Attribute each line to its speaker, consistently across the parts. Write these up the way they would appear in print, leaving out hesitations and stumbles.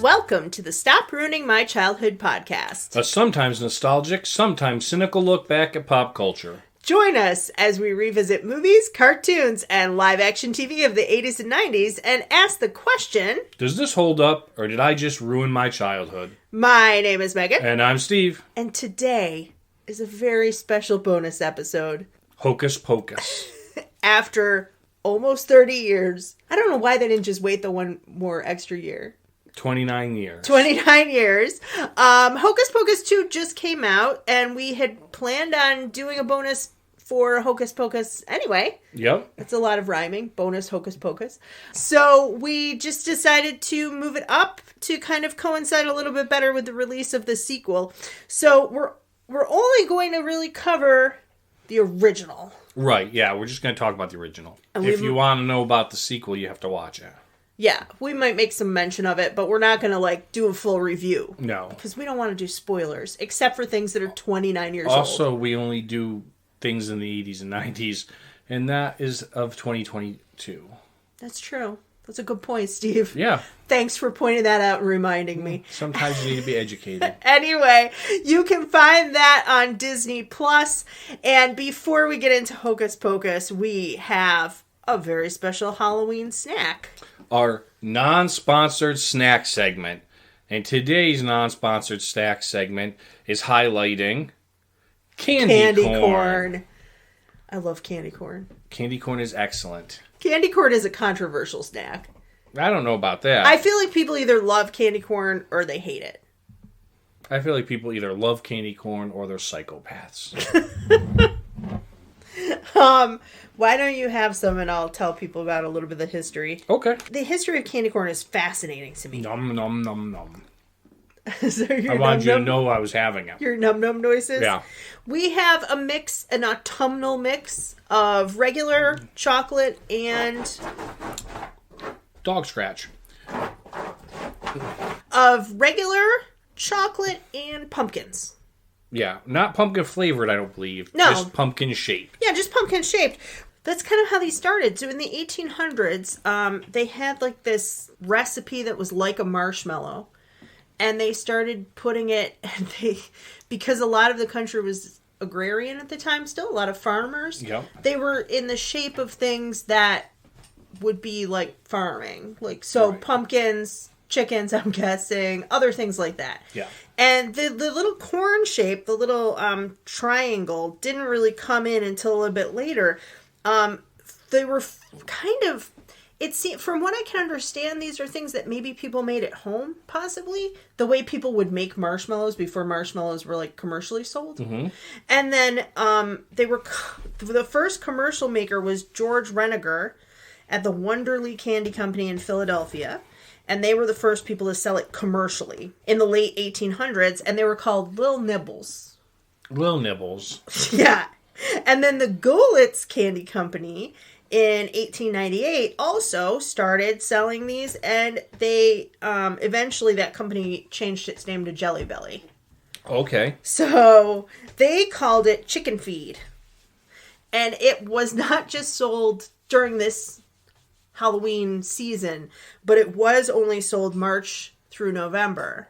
Speaker 1: Welcome to the Stop Ruining My Childhood podcast.
Speaker 2: A sometimes nostalgic, sometimes cynical look back at pop culture.
Speaker 1: Join us as we revisit movies, cartoons, and live-action TV of the 80s and 90s and ask the question...
Speaker 2: Does this hold up, or did I just ruin my childhood?
Speaker 1: My name is Megan.
Speaker 2: And I'm Steve.
Speaker 1: And today is a very special bonus episode.
Speaker 2: Hocus Pocus.
Speaker 1: After almost 30 years. I don't know why they didn't just wait the one more extra year.
Speaker 2: 29 years.
Speaker 1: 29 years. Hocus Pocus 2 just came out, and we had planned on doing a bonus for Hocus Pocus anyway.
Speaker 2: Yep.
Speaker 1: It's a lot of rhyming. Bonus Hocus Pocus. So we just decided to move it up to kind of coincide a little bit better with the release of the sequel. So we're only going to really cover the original.
Speaker 2: Right, yeah. We're just going to talk about the original. If you want to know about the sequel, you have to watch it.
Speaker 1: Yeah, we might make some mention of it, but we're not going to, do a full review.
Speaker 2: No.
Speaker 1: Because we don't want to do spoilers, except for things that are 29 years old.
Speaker 2: Also, we only do things in the 80s and 90s, and that is of 2022.
Speaker 1: That's true. That's a good point, Steve.
Speaker 2: Yeah.
Speaker 1: Thanks for pointing that out and reminding me.
Speaker 2: Sometimes you need to be educated.
Speaker 1: Anyway, you can find that on DisneyPlus. And before we get into Hocus Pocus, we have a very special Halloween snack.
Speaker 2: Our non-sponsored snack segment. And today's non-sponsored snack segment is highlighting candy corn.
Speaker 1: I love candy corn.
Speaker 2: Candy corn is excellent.
Speaker 1: Candy corn is a controversial snack.
Speaker 2: I don't know about that.
Speaker 1: I feel like people either love candy corn or they hate it.
Speaker 2: I feel like people either love candy corn or they're psychopaths.
Speaker 1: Why don't you have some and I'll tell people about a little bit of the history.
Speaker 2: Okay.
Speaker 1: The history of candy corn is fascinating to me.
Speaker 2: Nom, nom, nom, nom.
Speaker 1: So
Speaker 2: I wanted you to know I was having it.
Speaker 1: Your num-num noises?
Speaker 2: Yeah.
Speaker 1: We have an autumnal mix of regular chocolate and...
Speaker 2: Dog scratch.
Speaker 1: Of regular chocolate and pumpkins.
Speaker 2: Yeah, not pumpkin flavored, I don't believe.
Speaker 1: No.
Speaker 2: Just pumpkin shaped.
Speaker 1: Yeah, just pumpkin shaped. That's kind of how these started. So in the 1800s, they had this recipe that was like a marshmallow. And they started putting it, because a lot of the country was agrarian at the time still, a lot of farmers.
Speaker 2: Yep.
Speaker 1: They were in the shape of things that would be like farming. Right. Pumpkins, chickens, I'm guessing, other things like that.
Speaker 2: Yeah. And
Speaker 1: the little corn shape, the little triangle, didn't really come in until a little bit later. They were kind of... from what I can understand, these are things that maybe people made at home, possibly. The way people would make marshmallows before marshmallows were, commercially sold. Mm-hmm. And then the first commercial maker was George Reniger at the Wonderly Candy Company in Philadelphia. And they were the first people to sell it commercially in the late 1800s. And they were called Lil Nibbles.
Speaker 2: Lil Nibbles.
Speaker 1: Yeah. And then the Golitz Candy Company... in 1898, also started selling these, and they eventually that company changed its name to Jelly Belly.
Speaker 2: Okay.
Speaker 1: So they called it Chicken Feed, and it was not just sold during this Halloween season, but it was only sold March through November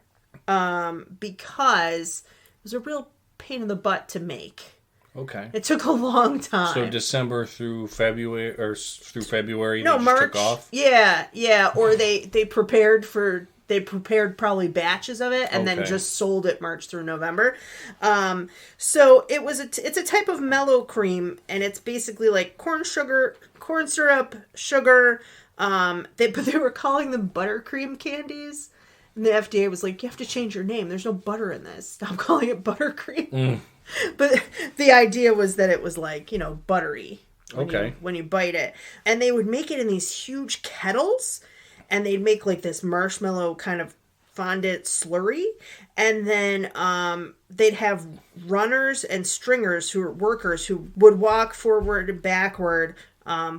Speaker 1: because it was a real pain in the butt to make.
Speaker 2: Okay.
Speaker 1: It took a long time.
Speaker 2: So December through February,
Speaker 1: no,
Speaker 2: they
Speaker 1: March.
Speaker 2: just took off?
Speaker 1: Yeah. Or they prepared probably batches of it and then just sold it March through November. So it's a type of mellow cream, and it's basically like corn syrup, sugar. But they were calling them buttercream candies. And the FDA was like, you have to change your name. There's no butter in this. Stop calling it buttercream. Mm. But the idea was that it was buttery when you bite it. And they would make it in these huge kettles. And they'd make this marshmallow kind of fondant slurry. And then they'd have runners and stringers who were workers who would walk forward and backward,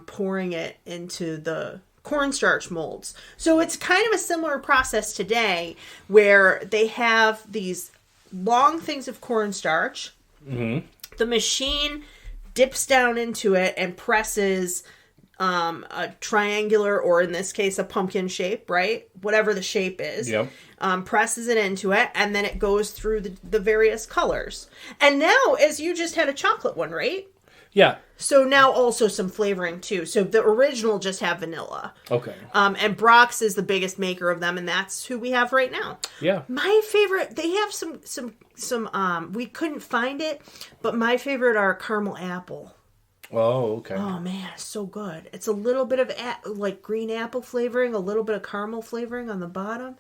Speaker 1: pouring it into the cornstarch molds. So it's kind of a similar process today where they have these long things of cornstarch. Mm-hmm. The machine dips down into it and presses a triangular, or in this case, a pumpkin shape, right? Whatever the shape is.
Speaker 2: Yep.
Speaker 1: Presses it into it, and then it goes through the various colors. And now, as you just had a chocolate one, right?
Speaker 2: Yeah.
Speaker 1: So now also some flavoring too. So the original just have vanilla.
Speaker 2: Okay.
Speaker 1: And Brock's is the biggest maker of them, and that's who we have right now.
Speaker 2: Yeah.
Speaker 1: My favorite, they have some we couldn't find it, but my favorite are caramel apple.
Speaker 2: Oh, okay.
Speaker 1: Oh man, it's so good. It's a little bit of like green apple flavoring, a little bit of caramel flavoring on the bottom.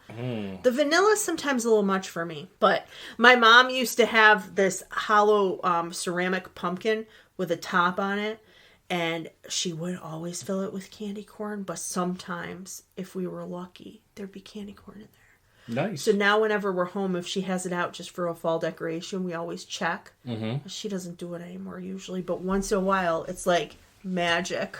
Speaker 1: The vanilla is sometimes a little much for me, but my mom used to have this hollow ceramic pumpkin with a top on it, and she would always fill it with candy corn, but sometimes, if we were lucky, there'd be candy corn in there.
Speaker 2: Nice.
Speaker 1: So now whenever we're home, if she has it out just for a fall decoration, we always check.
Speaker 2: Mm-hmm.
Speaker 1: She doesn't do it anymore usually, but once in a while, it's like magic.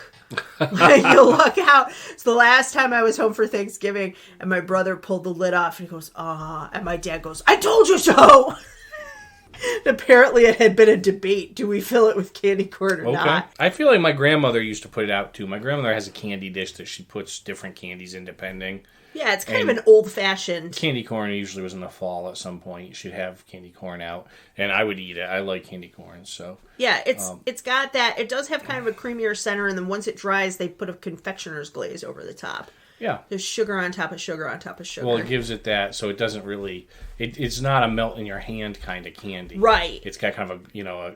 Speaker 1: Like, you look out. So the last time I was home for Thanksgiving, and my brother pulled the lid off, and he goes, and my dad goes, I told you so! Apparently it had been a debate. Do we fill it with candy corn or not?
Speaker 2: I feel like my grandmother used to put it out too. My grandmother has a candy dish that she puts different candies in depending.
Speaker 1: Yeah, it's kind of an old-fashioned...
Speaker 2: Candy corn usually was in the fall at some point. You should have candy corn out. And I would eat it. I like candy corn, so...
Speaker 1: Yeah, it's got that... It does have kind of a creamier center, and then once it dries, they put a confectioner's glaze over the top.
Speaker 2: Yeah.
Speaker 1: There's sugar on top of sugar on top of sugar.
Speaker 2: Well, it gives it that, so it doesn't really... It's not a melt-in-your-hand kind of candy.
Speaker 1: Right.
Speaker 2: It's got kind of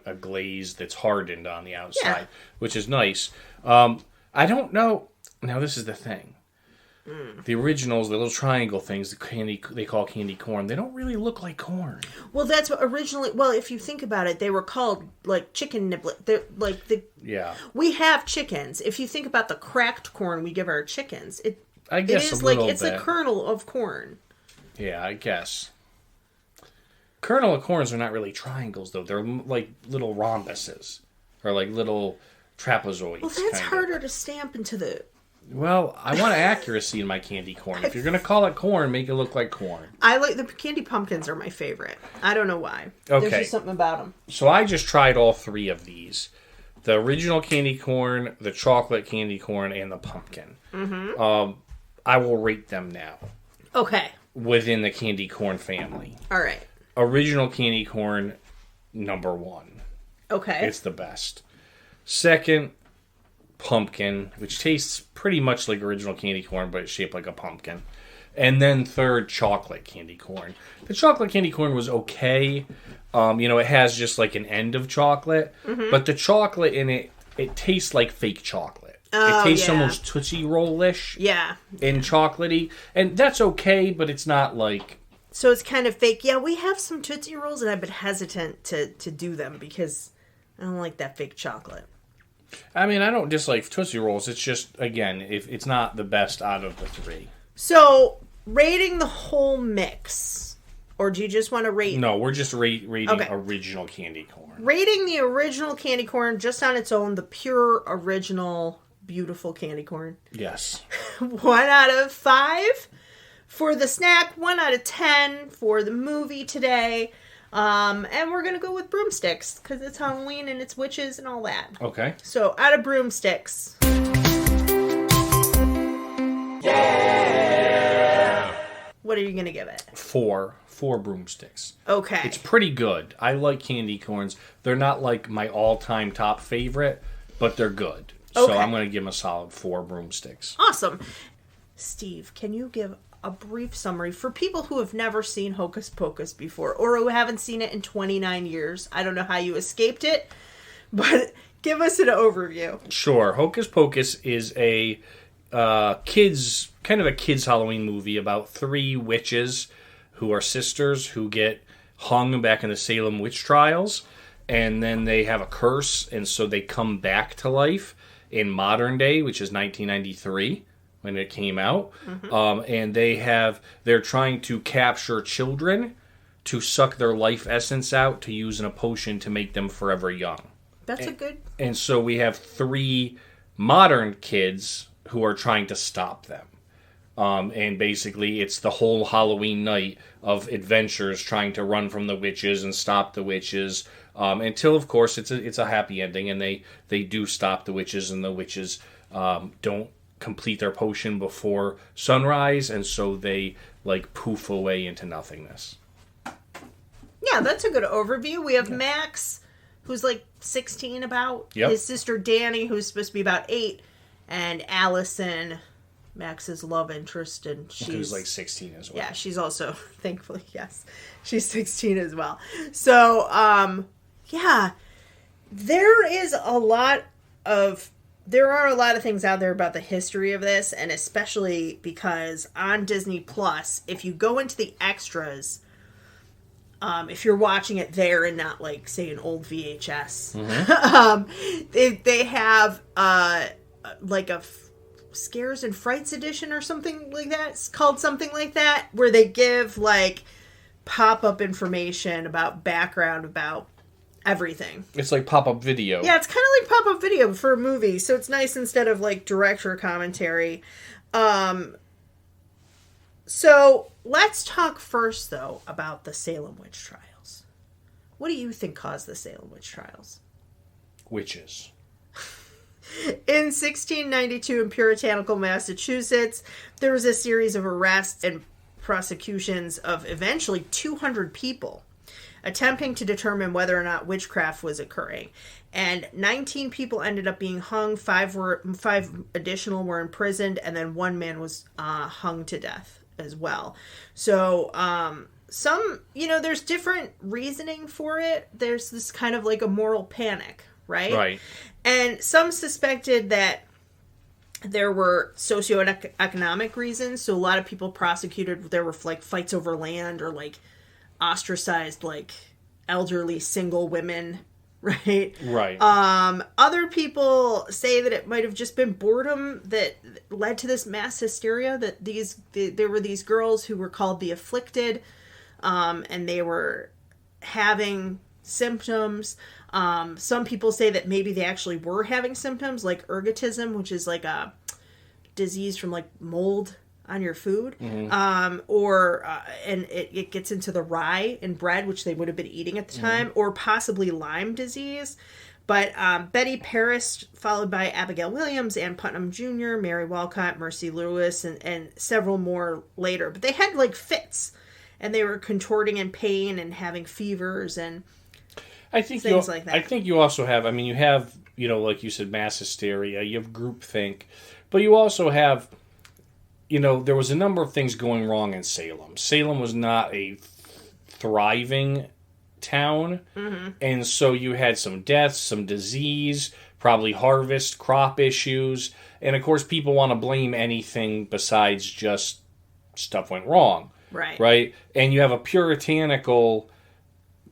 Speaker 2: a glaze that's hardened on the outside, which is nice. I don't know... Now, this is the thing. The originals, the little triangle things, the candy they call candy corn, they don't really look like corn.
Speaker 1: Well, that's what originally... Well, if you think about it, they were called, like, chicken niblet. They're, like,
Speaker 2: Yeah.
Speaker 1: We have chickens. If you think about the cracked corn we give our chickens,
Speaker 2: I guess
Speaker 1: it is
Speaker 2: a little
Speaker 1: like, it's
Speaker 2: bit.
Speaker 1: a kernel of corn.
Speaker 2: Yeah, I guess. Kernel of corns are not really triangles, though. They're like little rhombuses. Or like little trapezoids.
Speaker 1: Well, that's harder to stamp into the...
Speaker 2: Well, I want accuracy in my candy corn. If you're going to call it corn, make it look like corn.
Speaker 1: I like the candy pumpkins are my favorite. I don't know why.
Speaker 2: Okay.
Speaker 1: There's just something about them.
Speaker 2: So I just tried all three of these. The original candy corn, the chocolate candy corn, and the pumpkin. Mm-hmm. I will rate them now.
Speaker 1: Okay.
Speaker 2: Within the candy corn family.
Speaker 1: All right.
Speaker 2: Original candy corn, number 1.
Speaker 1: Okay.
Speaker 2: It's the best. Second, pumpkin, which tastes pretty much like original candy corn, but it's shaped like a pumpkin. And then third, chocolate candy corn. The chocolate candy corn was okay. It has just like an end of chocolate, but the chocolate in it tastes like fake chocolate.
Speaker 1: Oh,
Speaker 2: it tastes
Speaker 1: yeah.
Speaker 2: almost Tootsie Roll-ish.
Speaker 1: Yeah.
Speaker 2: And chocolatey. And that's okay, but it's not like...
Speaker 1: So it's kind of fake. Yeah, we have some Tootsie Rolls, and I've been hesitant to do them because I don't like that fake chocolate.
Speaker 2: I mean, I don't dislike Tootsie Rolls. It's just, again, if it's not the best out of the three.
Speaker 1: So, rating the whole mix, or do you just want to rate...
Speaker 2: No, we're just rating original candy corn.
Speaker 1: Rating the original candy corn just on its own, the pure, original, beautiful candy corn.
Speaker 2: Yes.
Speaker 1: 1 out of 5 for the snack, 1 out of 10 for the movie today. And we're going to go with broomsticks, because it's Halloween and it's witches and all that.
Speaker 2: Okay.
Speaker 1: So, out of broomsticks.
Speaker 2: Yeah!
Speaker 1: What are you going to give it?
Speaker 2: 4 broomsticks.
Speaker 1: Okay.
Speaker 2: It's pretty good. I like candy corns. They're not like my all-time top favorite, but they're good. So I'm going to give them a solid 4 broomsticks.
Speaker 1: Awesome. Steve, can you give a brief summary for people who have never seen Hocus Pocus before, or who haven't seen it in 29 years? I don't know how you escaped it, but give us an overview.
Speaker 2: Sure. Hocus Pocus is a kids Halloween movie about 3 witches who are sisters who get hung back in the Salem witch trials, and then they have a curse, and so they come back to life in modern day, which is 1993. When it came out, and they're trying to capture children to suck their life essence out to use in a potion to make them forever young.
Speaker 1: That's a good...
Speaker 2: And so we have 3 modern kids who are trying to stop them. And basically it's the whole Halloween night of adventures trying to run from the witches and stop the witches, until, of course, it's a happy ending, and they do stop the witches, and the witches don't complete their potion before sunrise, and so they like poof away into nothingness.
Speaker 1: Yeah, that's a good overview. We have Max, who's like 16 about.
Speaker 2: Yep.
Speaker 1: His sister Danny, who's supposed to be about 8. And Allison, Max's love interest. And
Speaker 2: who's like 16 as well.
Speaker 1: Yeah, she's also, thankfully, yes. She's 16 as well. So, yeah. There are a lot of things out there about the history of this. And especially because on DisneyPlus, if you go into the extras... if you're watching it there and not like say an old VHS, they have like a Scares and Frights edition or something like that. It's called something like that, where they give like pop-up information about background about everything.
Speaker 2: It's like pop-up video.
Speaker 1: Yeah, it's kind of like pop-up video for a movie, so it's nice instead of like director commentary. So let's talk first, though, about the Salem witch trials. What do you think caused the Salem witch trials?
Speaker 2: Witches.
Speaker 1: In 1692 in puritanical Massachusetts, there was a series of arrests and prosecutions of eventually 200 people attempting to determine whether or not witchcraft was occurring. And 19 people ended up being hung, 5 additional were imprisoned, and then 1 man was hung to death as well. So, there's different reasoning for it. There's this kind of like a moral panic, right?
Speaker 2: Right.
Speaker 1: And some suspected that there were socioeconomic reasons. So a lot of people prosecuted, there were like fights over land or like ostracized like elderly single women, right?
Speaker 2: Right.
Speaker 1: Other people say that it might have just been boredom that led to this mass hysteria, that there were these girls who were called the afflicted, and they were having symptoms. Some people say that maybe they actually were having symptoms like ergotism, which is like a disease from like mold on your food, and it gets into the rye in bread, which they would have been eating at the time, or possibly Lyme disease. But Betty Paris, followed by Abigail Williams, Ann Putnam Jr., Mary Walcott, Mercy Lewis, and several more later. But they had like fits, and they were contorting in pain and having fevers and things like that.
Speaker 2: I think you also have, you have, like you said, mass hysteria, you have groupthink, but you also have, there was a number of things going wrong in Salem. Salem was not a thriving town, and so you had some deaths, some disease, probably harvest, crop issues, and of course people want to blame anything besides just stuff went wrong. Right? And you have a puritanical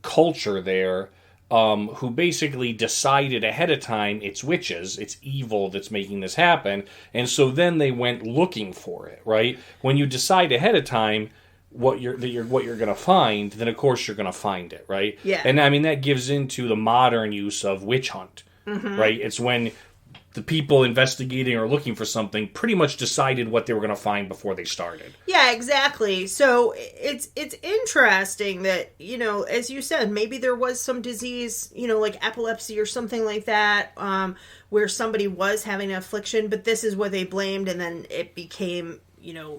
Speaker 2: culture there, who basically decided ahead of time it's witches, it's evil that's making this happen, and so then they went looking for it, right? When you decide ahead of time what you're going to find, then of course you're going to find it, right?
Speaker 1: Yeah.
Speaker 2: And that gives into the modern use of witch hunt, right? It's when the people investigating or looking for something pretty much decided what they were going to find before they started.
Speaker 1: Yeah, exactly. So it's interesting that, as you said, maybe there was some disease, like epilepsy or something like that, where somebody was having an affliction, but this is what they blamed, and then it became,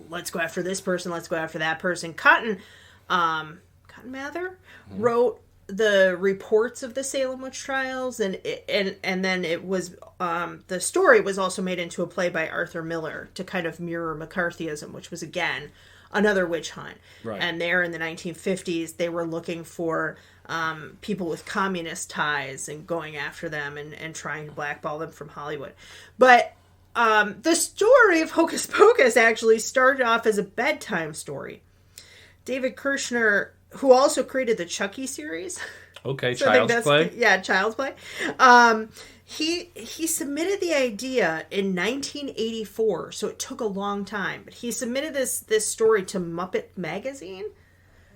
Speaker 1: let's go after this person, let's go after that person. Cotton Mather wrote the reports of the Salem witch trials, and then it was the story was also made into a play by Arthur Miller to kind of mirror McCarthyism, which was again another witch hunt.
Speaker 2: Right.
Speaker 1: And there in the 1950s, they were looking for people with communist ties and going after them and trying to blackball them from Hollywood. But the story of Hocus Pocus actually started off as a bedtime story. David Kirshner, who also created the Chucky series.
Speaker 2: Okay, so Child's Play.
Speaker 1: Yeah, Child's Play. He submitted the idea in 1984, so it took a long time. But he submitted this story to Muppet Magazine.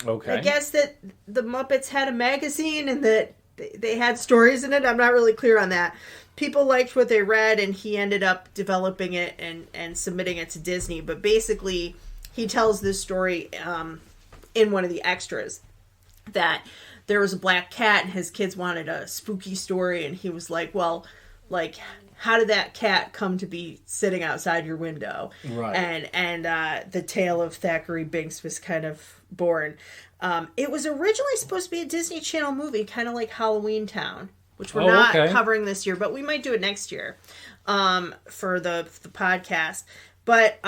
Speaker 2: Okay.
Speaker 1: I guess that the Muppets had a magazine and that they had stories in it. I'm not really clear on that. People liked what they read, and he ended up developing it and submitting it to Disney. But basically, he tells this story in one of the extras that there was a black cat and his kids wanted a spooky story, and he was like, well, like, how did that cat come to be sitting outside your window?
Speaker 2: Right.
Speaker 1: And the tale of Thackeray Binks was kind of born. It was originally supposed to be a Disney Channel movie, kind of like Halloween Town, which we're not covering this year, but we might do it next year for the podcast. But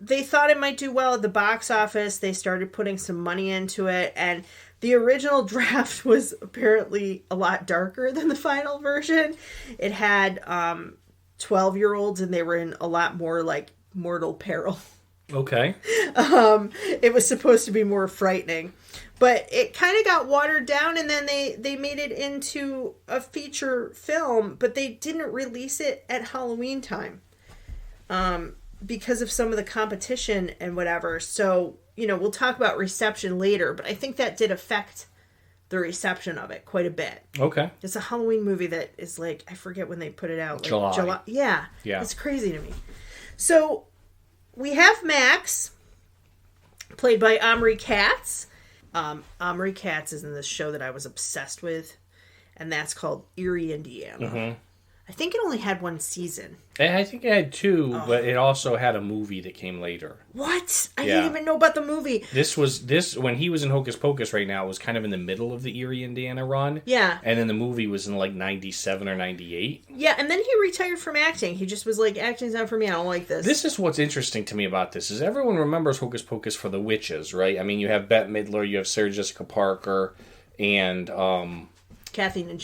Speaker 1: they thought it might do well at the box office. They started putting some money into it, and the original draft was apparently a lot darker than the final version. It had 12-year-olds, and they were in a lot more, like, mortal peril.
Speaker 2: Okay.
Speaker 1: It was supposed to be more frightening. But it kind of got watered down, and then they made it into a feature film, but they didn't release it at Halloween time because of some of the competition and whatever. So, we'll talk about reception later, but I think that did affect the reception of it quite a bit.
Speaker 2: Okay.
Speaker 1: It's a Halloween movie that is like, I forget when they put it out. Like
Speaker 2: July.
Speaker 1: Yeah. It's crazy to me. So, we have Max, played by Omri Katz. Omri Katz is in this show that I was obsessed with, and that's called Erie, Indiana. Mm-hmm. I think it only had one season.
Speaker 2: I think it had two, but it also had a movie that came later.
Speaker 1: What? I didn't even know about the movie.
Speaker 2: This when he was in Hocus Pocus right now, it was kind of in the middle of the Erie, Indiana run.
Speaker 1: Yeah.
Speaker 2: And then the movie was in like 97 or 98.
Speaker 1: Yeah, and then he retired from acting. He just was like, acting's not for me, I don't like this.
Speaker 2: This is what's interesting to me about this, is everyone remembers Hocus Pocus for the witches, right? I mean, you have Bette Midler, you have Sarah Jessica Parker, and
Speaker 1: Kathleen and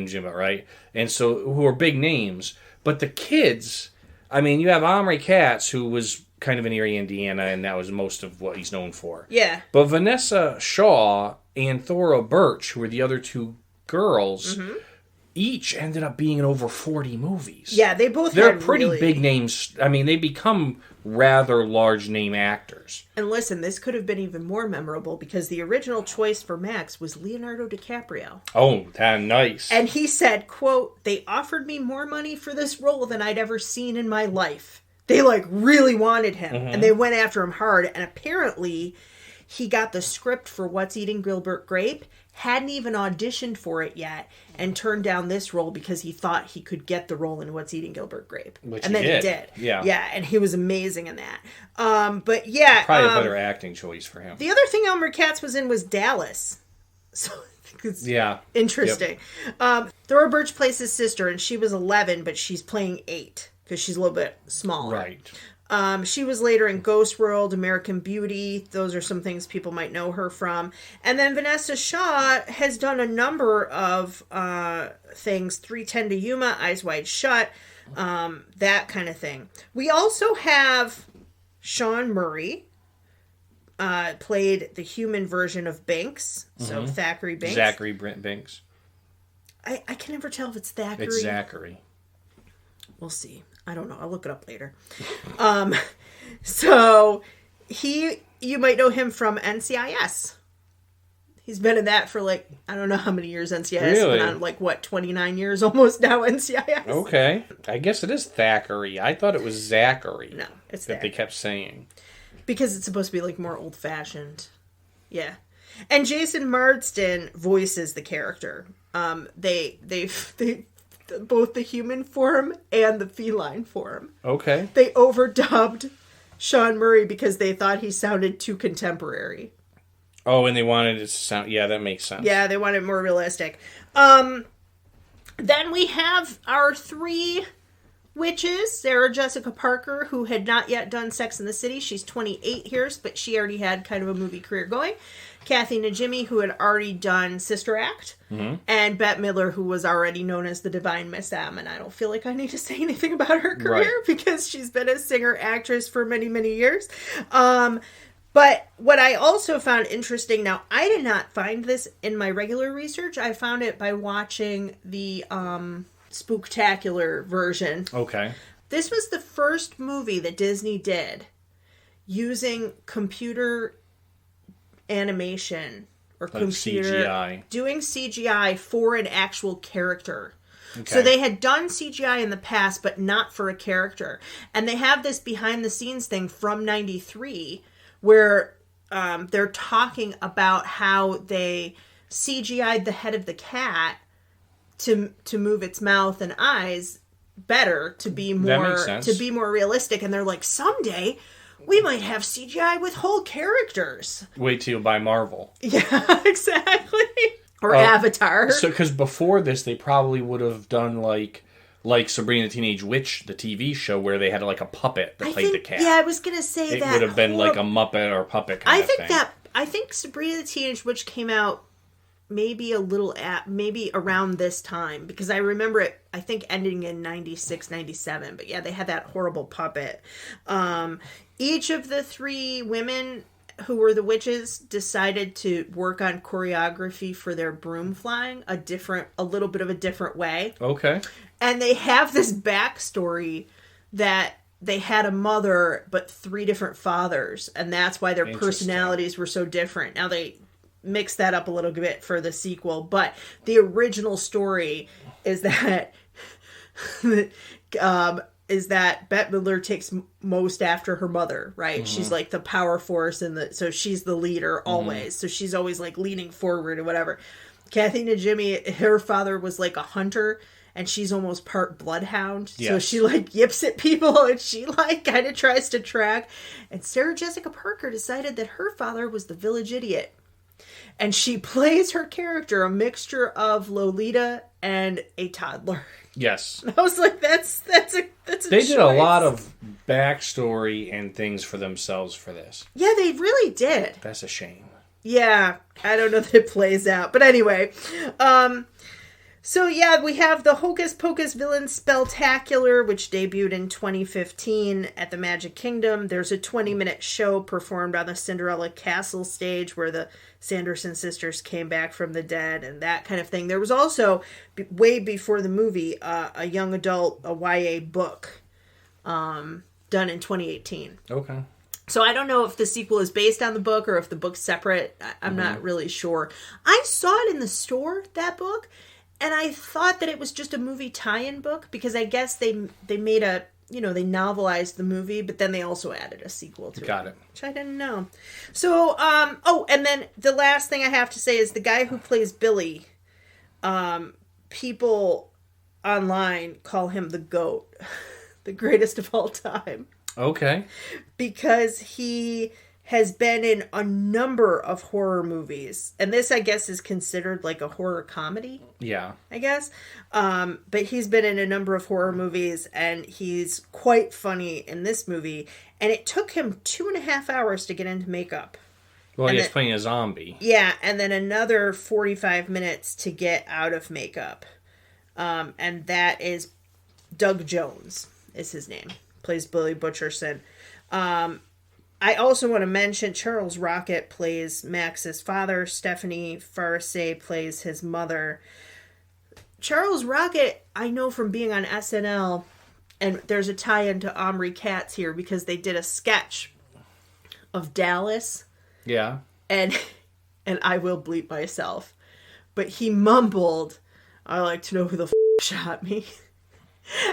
Speaker 1: Jimmy,
Speaker 2: right? And so, who are big names. But the kids, I mean, you have Omri Katz, who was kind of in Erie, Indiana, and that was most of what he's known for.
Speaker 1: Yeah.
Speaker 2: But Vanessa Shaw and Thora Birch, who were the other two girls, each ended up being in over 40 movies.
Speaker 1: Yeah, they're
Speaker 2: pretty big names. I mean, they become rather large name actors.
Speaker 1: And listen, this could have been even more memorable because the original choice for Max was Leonardo DiCaprio.
Speaker 2: Oh, nice.
Speaker 1: And he said, quote, "They offered me more money for this role than I'd ever seen in my life." They really wanted him, and they went after him hard. And apparently he got the script for What's Eating Gilbert Grape, hadn't even auditioned for it yet, and turned down this role because he thought he could get the role in What's Eating Gilbert Grape.
Speaker 2: Which
Speaker 1: and then he did.
Speaker 2: Yeah.
Speaker 1: Yeah, and he was amazing in that. But yeah.
Speaker 2: Probably a better acting choice for him.
Speaker 1: The other thing Elmer Katz was in was Dallas. So I think it's interesting. Yep. Thora Birch plays his sister, and she was 11, but she's playing 8 because she's a little bit smaller.
Speaker 2: Right.
Speaker 1: She was later in Ghost World, American Beauty. Those are some things people might know her from. And then Vanessa Shaw has done a number of things. 3:10 to Yuma, Eyes Wide Shut, that kind of thing. We also have Sean Murray, played the human version of Binks. So Thackeray Binks.
Speaker 2: Zachary Binks.
Speaker 1: I can never tell if it's Thackeray.
Speaker 2: It's Zachary.
Speaker 1: We'll see. I don't know. I'll look it up later. So you might know him from NCIS. He's been in that for I don't know how many years NCIS.
Speaker 2: Really?
Speaker 1: Been on 29 years almost now NCIS.
Speaker 2: Okay. I guess it is Thackeray. I thought it was Zachary.
Speaker 1: No, it's
Speaker 2: that they kept saying.
Speaker 1: Because it's supposed to be more old fashioned. Yeah. And Jason Marsden voices the character. They both the human form and the feline form.
Speaker 2: Okay.
Speaker 1: They overdubbed Sean Murray because they thought he sounded too contemporary.
Speaker 2: Oh, and they wanted it to sound... Yeah, that makes sense.
Speaker 1: Yeah, they wanted it more realistic. Then we have our 3 witches. Sarah Jessica Parker, who had not yet done Sex in the City. She's 28 here, but she already had kind of a movie career going. Kathy Najimy, who had already done Sister Act. Mm-hmm. And Bette Midler, who was already known as the Divine Miss M. And I don't feel like I need to say anything about her career because she's been a singer-actress for many, many years. But what I also found interesting, now I did not find this in my regular research. I found it by watching the Spooktacular version.
Speaker 2: Okay.
Speaker 1: This was the first movie that Disney did using computer animation or computer
Speaker 2: CGI.
Speaker 1: Doing CGI for an actual character.
Speaker 2: Okay.
Speaker 1: So they had done CGI in the past, but not for a character. And they have this behind the scenes thing from 93 where they're talking about how they CGI'd the head of the cat to move its mouth and eyes better to be more realistic. And they're like, someday we might have CGI with whole characters.
Speaker 2: Wait till you buy Marvel.
Speaker 1: Yeah, exactly. Or Avatar.
Speaker 2: So, because before this, they probably would have done like Sabrina the Teenage Witch, the TV show, where they had like a puppet that played the cat.
Speaker 1: Yeah, I was gonna say
Speaker 2: it would have been like a Muppet or puppet kind of thing.
Speaker 1: I think Sabrina the Teenage Witch came out maybe maybe around this time, because I remember it, I think, ending in 96, 97. But yeah, they had that horrible puppet. Each of the three women who were the witches decided to work on choreography for their broom flying a little bit of a different way.
Speaker 2: Okay.
Speaker 1: And they have this backstory that they had a mother but three different fathers, and that's why their personalities were so different. Now they mix that up a little bit for the sequel, but the original story is that Bette Midler takes most after her mother, right? Mm-hmm. She's like the power force, so she's the leader always. Mm-hmm. So she's always like leaning forward or whatever. Kathy Najimy, her father was like a hunter, and she's almost part bloodhound. Yes. So she like yips at people, and she like kind of tries to track. And Sarah Jessica Parker decided that her father was the village idiot. And she plays her character a mixture of Lolita and a toddler.
Speaker 2: Yes.
Speaker 1: And I was like, that's a
Speaker 2: They
Speaker 1: choice.
Speaker 2: did a lot of backstory and things for themselves for this.
Speaker 1: Yeah, they really did.
Speaker 2: That's a shame.
Speaker 1: Yeah, I don't know that it plays out. But anyway, so yeah, we have the Hocus Pocus Villain Spelltacular, which debuted in 2015 at the Magic Kingdom. There's a 20-minute show performed on the Cinderella Castle stage where the Sanderson Sisters came back from the dead and that kind of thing. There was also, way before the movie, a young adult, a YA book done in 2018.
Speaker 2: Okay.
Speaker 1: So I don't know if the sequel is based on the book or if the book's separate. I'm not really sure. I saw it in the store, that book, and I thought that it was just a movie tie-in book, because I guess they made they novelized the movie, but then they also added a sequel to it.
Speaker 2: Got it.
Speaker 1: Which I didn't know. So, and then the last thing I have to say is the guy who plays Billy, people online call him the GOAT, the greatest of all time.
Speaker 2: Okay.
Speaker 1: Because he has been in a number of horror movies. And this, I guess, is considered like a horror comedy.
Speaker 2: Yeah.
Speaker 1: I guess. But he's been in a number of horror movies, and he's quite funny in this movie. And it took him 2.5 hours to get into makeup.
Speaker 2: Well, he's playing a zombie.
Speaker 1: Yeah, and then another 45 minutes to get out of makeup. And that is Doug Jones is his name. Plays Billy Butcherson. I also want to mention Charles Rocket plays Max's father. Stephanie Farce plays his mother. Charles Rocket, I know from being on SNL, and there's a tie-in to Omri Katz here because they did a sketch of Dallas.
Speaker 2: Yeah.
Speaker 1: And I will bleep myself, but he mumbled, "I like to know who the shot me."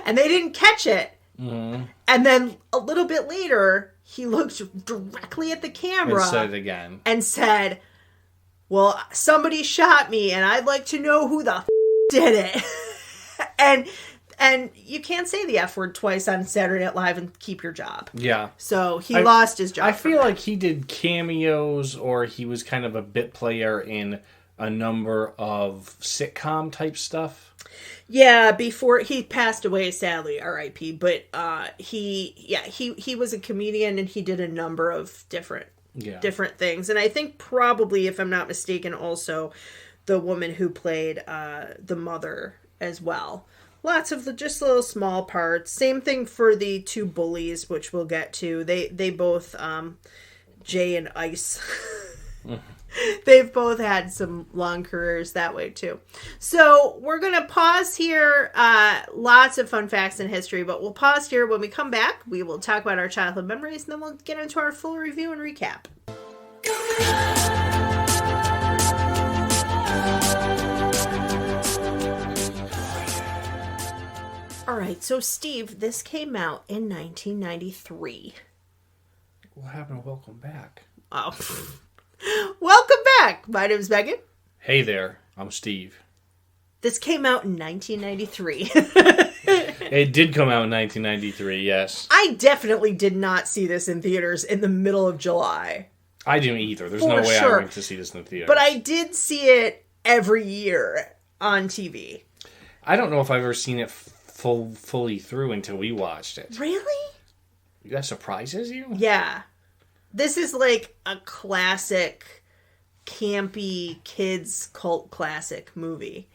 Speaker 1: And they didn't catch it. Mm-hmm. And then a little bit later, he looked directly at the camera
Speaker 2: and said it again.
Speaker 1: And said, "Well, somebody shot me, and I'd like to know who the did it." and you can't say the F word twice on Saturday Night Live and keep your job.
Speaker 2: Yeah.
Speaker 1: So he lost his job.
Speaker 2: I feel like he did cameos, or he was kind of a bit player in a number of sitcom type stuff.
Speaker 1: Yeah, before he passed away, sadly, R.I.P. But he was a comedian, and he did a number of different things. And I think probably, if I'm not mistaken, also the woman who played the mother as well. Lots of just little small parts. Same thing for the two bullies, which we'll get to. They both Jay and Ice. They've both had some long careers that way, too. So we're going to pause here. Lots of fun facts in history, but we'll pause here. When we come back, we will talk about our childhood memories, and then we'll get into our full review and recap. All right, so Steve, this came out in 1993.
Speaker 2: What happened to Welcome Back?
Speaker 1: Oh, welcome back. My name's Megan.
Speaker 2: Hey there, I'm Steve.
Speaker 1: This came out in 1993.
Speaker 2: It did come out in 1993, yes.
Speaker 1: I definitely did not see this in theaters in the middle of July.
Speaker 2: I didn't either. There's no way I went to see this in the theater.
Speaker 1: But I did see it every year on TV.
Speaker 2: I don't know if I've ever seen it fully through until we watched it.
Speaker 1: Really?
Speaker 2: That surprises you?
Speaker 1: Yeah. This is like a classic, campy, kids cult classic movie.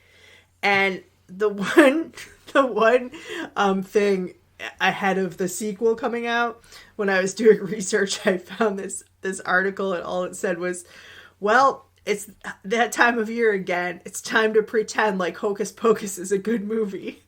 Speaker 1: And the one thing ahead of the sequel coming out, when I was doing research, I found this article, and all it said was, well, it's that time of year again. It's time to pretend like Hocus Pocus is a good movie.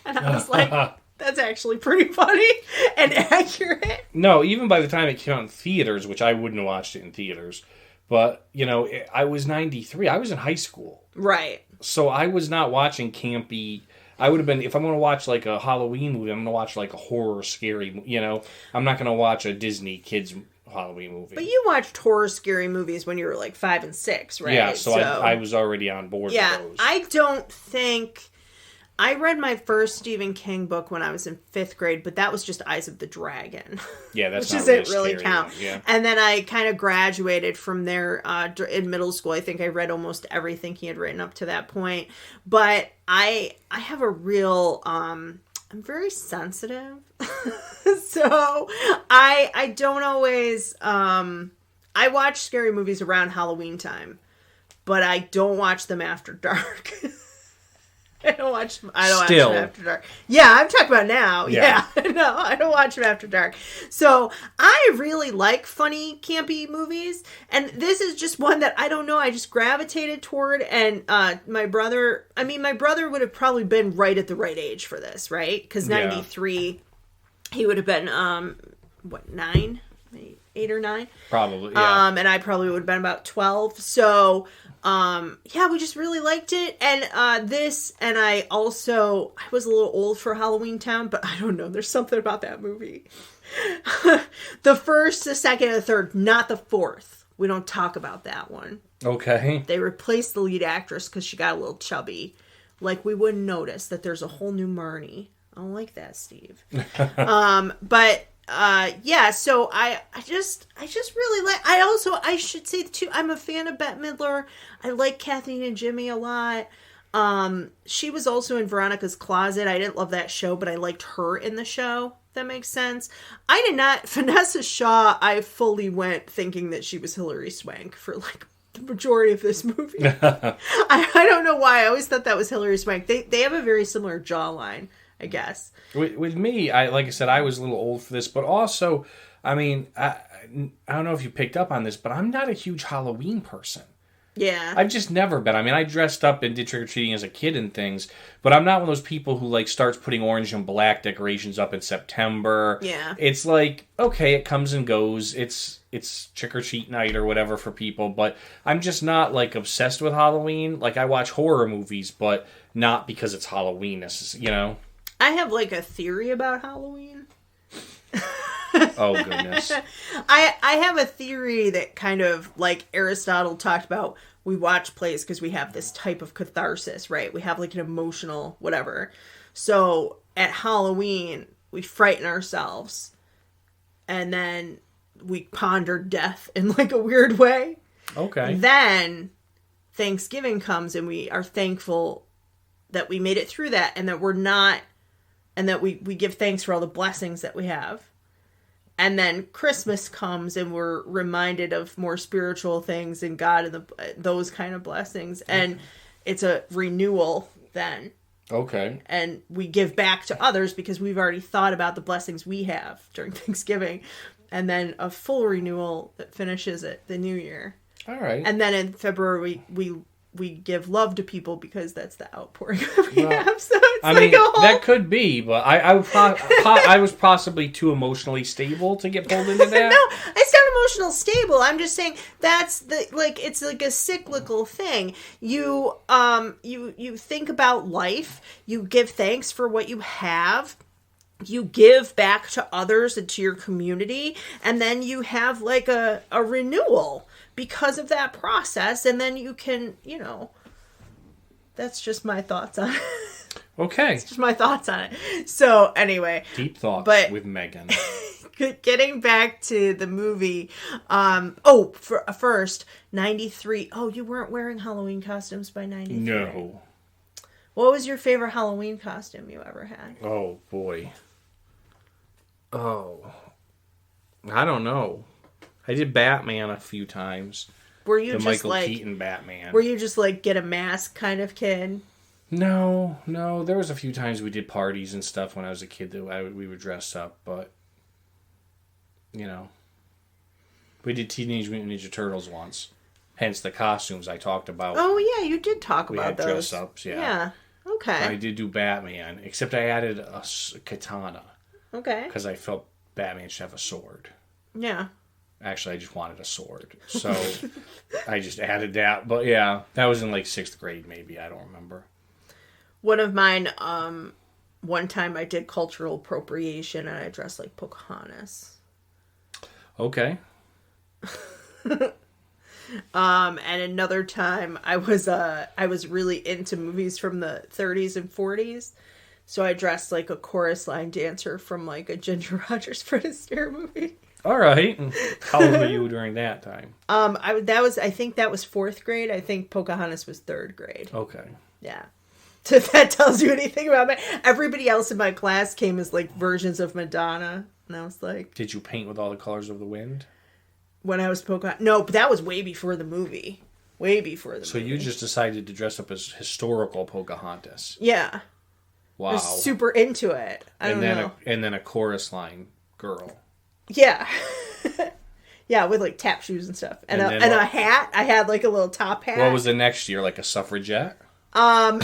Speaker 1: And I was like, that's actually pretty funny and accurate.
Speaker 2: No, even by the time it came out in theaters, which I wouldn't have watched it in theaters, but, I was 93. I was in high school.
Speaker 1: Right.
Speaker 2: So I was not watching campy. I would have been, if I'm going to watch like a Halloween movie, I'm going to watch like a horror, scary, I'm not going to watch a Disney kids Halloween movie.
Speaker 1: But you watched horror, scary movies when you were like 5 and 6, right?
Speaker 2: Yeah, so I was already on board with those.
Speaker 1: I don't think... I read my first Stephen King book when I was in 5th grade, but that was just Eyes of the Dragon.
Speaker 2: Yeah, that's
Speaker 1: which
Speaker 2: not
Speaker 1: doesn't really count.
Speaker 2: One, yeah.
Speaker 1: And then I kind of graduated from there in middle school. I think I read almost everything he had written up to that point. But I have a real... I'm very sensitive. So I don't always... I watch scary movies around Halloween time, but I don't watch them after dark. I don't watch them after dark. Yeah, I'm talking about now. Yeah. No, I don't watch them after dark. So I really like funny, campy movies. And this is just one that I don't know. I just gravitated toward. And my brother would have probably been right at the right age for this, right? Because 93, he would have been, 9? 8 or 9?
Speaker 2: Probably, yeah.
Speaker 1: And I probably would have been about 12. So... we just really liked it. And I was a little old for Halloween Town, but I don't know, there's something about that movie. The first, the second, and the third, not the fourth. We don't talk about that one.
Speaker 2: Okay.
Speaker 1: They replaced the lead actress because she got a little chubby. Like, we wouldn't notice that there's a whole new Marnie. I don't like that, Steve. So I just really like, I should say too, I'm a fan of Bette Midler. I like Kathleen and Jimmy a lot. She was also in Veronica's Closet. I didn't love that show, but I liked her in the show. That makes sense. I did not, Vanessa Shaw, I fully went thinking that she was Hilary Swank for like the majority of this movie. I don't know why. I always thought that was Hilary Swank. They have a very similar jawline, I guess.
Speaker 2: With me, like I said, I was a little old for this, but also, I don't know if you picked up on this, but I'm not a huge Halloween person.
Speaker 1: Yeah.
Speaker 2: I've just never been. I dressed up and did trick-or-treating as a kid and things, but I'm not one of those people who, like, starts putting orange and black decorations up in September.
Speaker 1: Yeah.
Speaker 2: It's like, okay, it comes and goes. It's trick-or-treat night or whatever for people, but I'm just not, like, obsessed with Halloween. Like, I watch horror movies, but not because it's Halloween,
Speaker 1: I have, like, a theory about Halloween.
Speaker 2: Oh, goodness.
Speaker 1: I have a theory that kind of, like Aristotle talked about, we watch plays because we have this type of catharsis, right? We have, like, an emotional whatever. So, at Halloween, we frighten ourselves, and then we ponder death in, like, a weird way.
Speaker 2: Okay.
Speaker 1: Then, Thanksgiving comes, and we are thankful that we made it through that, and that we're not... And that we give thanks for all the blessings that we have. And then Christmas comes and we're reminded of more spiritual things and God and those kind of blessings. And it's a renewal then.
Speaker 2: Okay.
Speaker 1: And we give back to others because we've already thought about the blessings we have during Thanksgiving. And then a full renewal that finishes it the new year.
Speaker 2: All right.
Speaker 1: And then in February, we give love to people because that's the outpouring that we have. So it's
Speaker 2: that could be, but I was possibly too emotionally stable to get pulled into that.
Speaker 1: No, it's not emotional stable. I'm just saying that's it's like a cyclical thing. You think about life. You give thanks for what you have. You give back to others and to your community, and then you have like a renewal because of that process, and then you can, that's just my thoughts on it.
Speaker 2: Okay.
Speaker 1: It's just my thoughts on it. So, anyway.
Speaker 2: Deep thoughts with Megan.
Speaker 1: Getting back to the movie. First, 93. Oh, you weren't wearing Halloween costumes by 93.
Speaker 2: No.
Speaker 1: What was your favorite Halloween costume you ever had?
Speaker 2: Oh, boy. Oh. I don't know. I did Batman a few times.
Speaker 1: Were you
Speaker 2: the
Speaker 1: just
Speaker 2: Michael
Speaker 1: like
Speaker 2: Keaton Batman?
Speaker 1: Were you just like get a mask kind of kid?
Speaker 2: No. There was a few times we did parties and stuff when I was a kid that we would dress up, but you know, we did Teenage Mutant Ninja Turtles once. Hence the costumes I talked about.
Speaker 1: Oh yeah, you did talk about those.
Speaker 2: We had dress ups. Yeah.
Speaker 1: Okay.
Speaker 2: I did do Batman, except I added a katana.
Speaker 1: Okay.
Speaker 2: Because I felt Batman should have a sword.
Speaker 1: Yeah.
Speaker 2: Actually, I just wanted a sword. So I just added that. But yeah, that was in like 6th grade maybe. I don't remember.
Speaker 1: One of mine, one time I did cultural appropriation and I dressed like Pocahontas.
Speaker 2: Okay.
Speaker 1: And another time I was really into movies from the 30s and 40s. So I dressed like a chorus line dancer from like a Ginger Rogers Fred Astaire movie.
Speaker 2: All right. How old were you during that time?
Speaker 1: I think that was 4th grade. I think Pocahontas was 3rd grade.
Speaker 2: Okay.
Speaker 1: Yeah. So if that tells you anything about me. Everybody else in my class came as like versions of Madonna. And I was like...
Speaker 2: Did you paint with all the colors of the wind?
Speaker 1: When I was Pocahontas? No, but that was way before the movie. Way before the movie.
Speaker 2: So you just decided to dress up as historical Pocahontas.
Speaker 1: Yeah.
Speaker 2: Wow.
Speaker 1: I was super into it. I don't know.
Speaker 2: And then a chorus line girl.
Speaker 1: Yeah. Yeah, with like tap shoes and stuff. And a hat. I had like a little top hat.
Speaker 2: What was the next year? Like a suffragette?
Speaker 1: I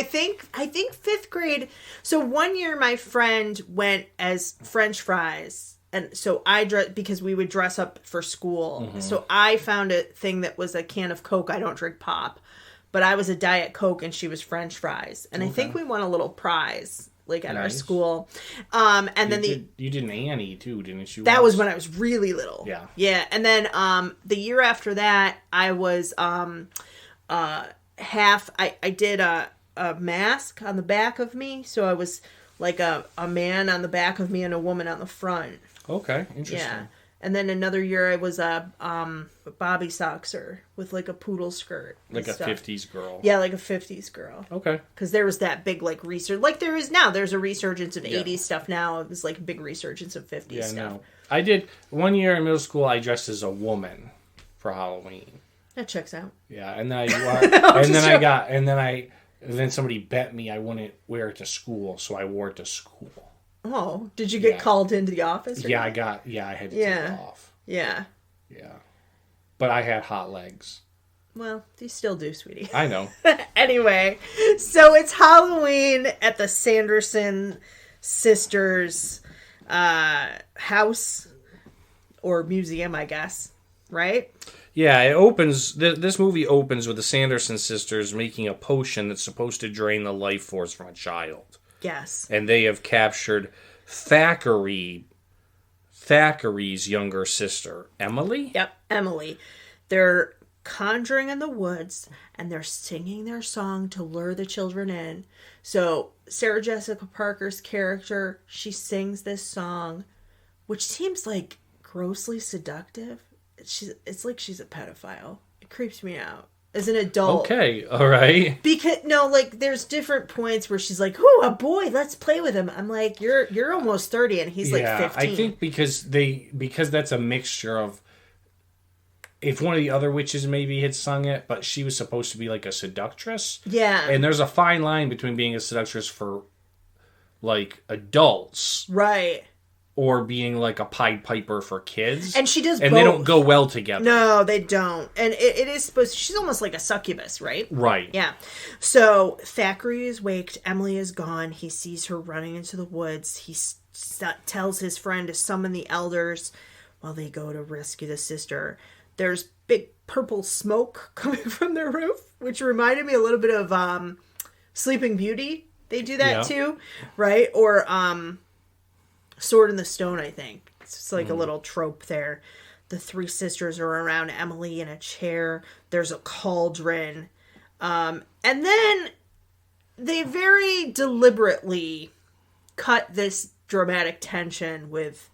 Speaker 1: think 5th grade. So one year my friend went as French fries. And so I dress because we would dress up for school. Mm-hmm. So I found a thing that was a can of Coke. I don't drink pop, but I was a Diet Coke and she was French fries. And I think we won a little prize like at our school. And then
Speaker 2: you did an Annie too, didn't you?
Speaker 1: That was when I was really little.
Speaker 2: Yeah.
Speaker 1: Yeah. And then the year after that, I was I did a mask on the back of me. So I was like a man on the back of me and a woman on the front.
Speaker 2: Okay, interesting.
Speaker 1: Yeah. And then another year I was a Bobby Soxer with like a poodle skirt.
Speaker 2: Like a 50s girl.
Speaker 1: Yeah, like a 50s girl.
Speaker 2: Okay.
Speaker 1: Because there was that big like resurgence. Like there is now. There's a resurgence of 80s stuff now. It was like a big resurgence of 50s stuff. No.
Speaker 2: I did, one year in middle school I dressed as a woman for Halloween.
Speaker 1: That checks out.
Speaker 2: Yeah, and then then somebody bet me I wouldn't wear it to school, so I wore it to school.
Speaker 1: Oh, did you get called into the office?
Speaker 2: Yeah, I had to take it off.
Speaker 1: Yeah.
Speaker 2: Yeah. But I had hot legs.
Speaker 1: Well, you still do, sweetie.
Speaker 2: I know.
Speaker 1: Anyway, so it's Halloween at the Sanderson Sisters house or museum, I guess, right?
Speaker 2: Yeah, it opens. This movie opens with the Sanderson sisters making a potion that's supposed to drain the life force from a child.
Speaker 1: Yes.
Speaker 2: And they have captured Thackeray's younger sister, Emily?
Speaker 1: Yep, Emily. They're conjuring in the woods, and they're singing their song to lure the children in. So, Sarah Jessica Parker's character, she sings this song, which seems like grossly seductive. It's like she's a pedophile. It creeps me out. As an adult.
Speaker 2: Okay, all right.
Speaker 1: Because there's different points where she's like, "Ooh, a boy, let's play with him." I'm like, "You're almost 30 and he's like 15."
Speaker 2: I think because that's a mixture of if one of the other witches maybe had sung it, but she was supposed to be like a seductress.
Speaker 1: Yeah.
Speaker 2: And there's a fine line between being a seductress for like adults.
Speaker 1: Right.
Speaker 2: Or being like a Pied Piper for kids.
Speaker 1: And she does
Speaker 2: and
Speaker 1: both.
Speaker 2: They don't go well together.
Speaker 1: No, they don't. And it is supposed to, she's almost like a succubus, right?
Speaker 2: Right.
Speaker 1: Yeah. So Thackeray is waked. Emily is gone. He sees her running into the woods. He tells his friend to summon the elders while they go to rescue the sister. There's big purple smoke coming from their roof, which reminded me a little bit of Sleeping Beauty. They do that too, right? Or Sword in the Stone, I think. It's like a little trope there. The three sisters are around Emily in a chair. There's a cauldron. And then they very deliberately cut this dramatic tension with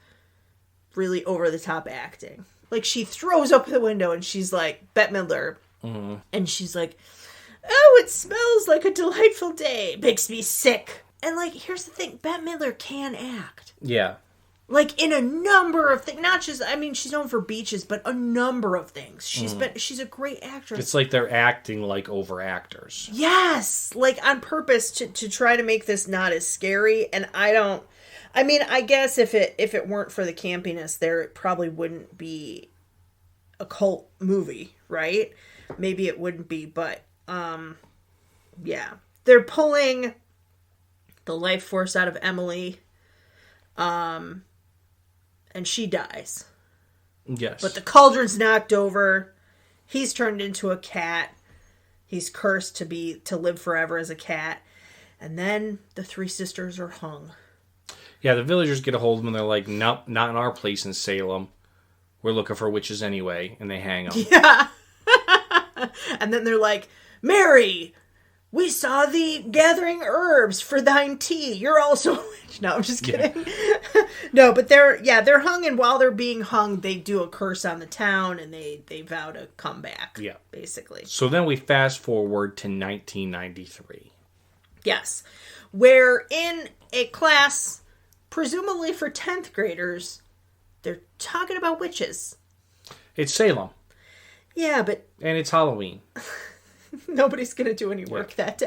Speaker 1: really over-the-top acting. Like, she throws up the window and she's like, Bette Midler, and she's like, oh, it smells like a delightful day. Makes me sick. And, like, here's the thing. Bette Midler can act.
Speaker 2: Yeah.
Speaker 1: Like, in a number of things. Not just, I mean, she's known for Beaches, but a number of things. She's a great actress.
Speaker 2: It's like they're acting like over actors.
Speaker 1: Yes! Like, on purpose to try to make this not as scary. And I guess if it weren't for the campiness there, it probably wouldn't be a cult movie, right? Maybe it wouldn't be, but, yeah. They're pulling the life force out of Emily, and she dies.
Speaker 2: Yes.
Speaker 1: But the cauldron's knocked over. He's turned into a cat. He's cursed to live forever as a cat. And then the three sisters are hung.
Speaker 2: Yeah, the villagers get a hold of them and they're like, nope, not in our place in Salem. We're looking for witches anyway. And they hang them.
Speaker 1: Yeah. And then they're like, Mary, we saw thee gathering herbs for thine tea. You're also a witch. No, I'm just kidding. Yeah. No, but they're hung, and while they're being hung, they do a curse on the town, and they vow to come back. Yeah. Basically.
Speaker 2: So then we fast forward to 1993.
Speaker 1: Yes. Where in a class, presumably for 10th graders, they're talking about witches.
Speaker 2: It's Salem.
Speaker 1: Yeah, but...
Speaker 2: And it's Halloween.
Speaker 1: Nobody's going to do any work that day.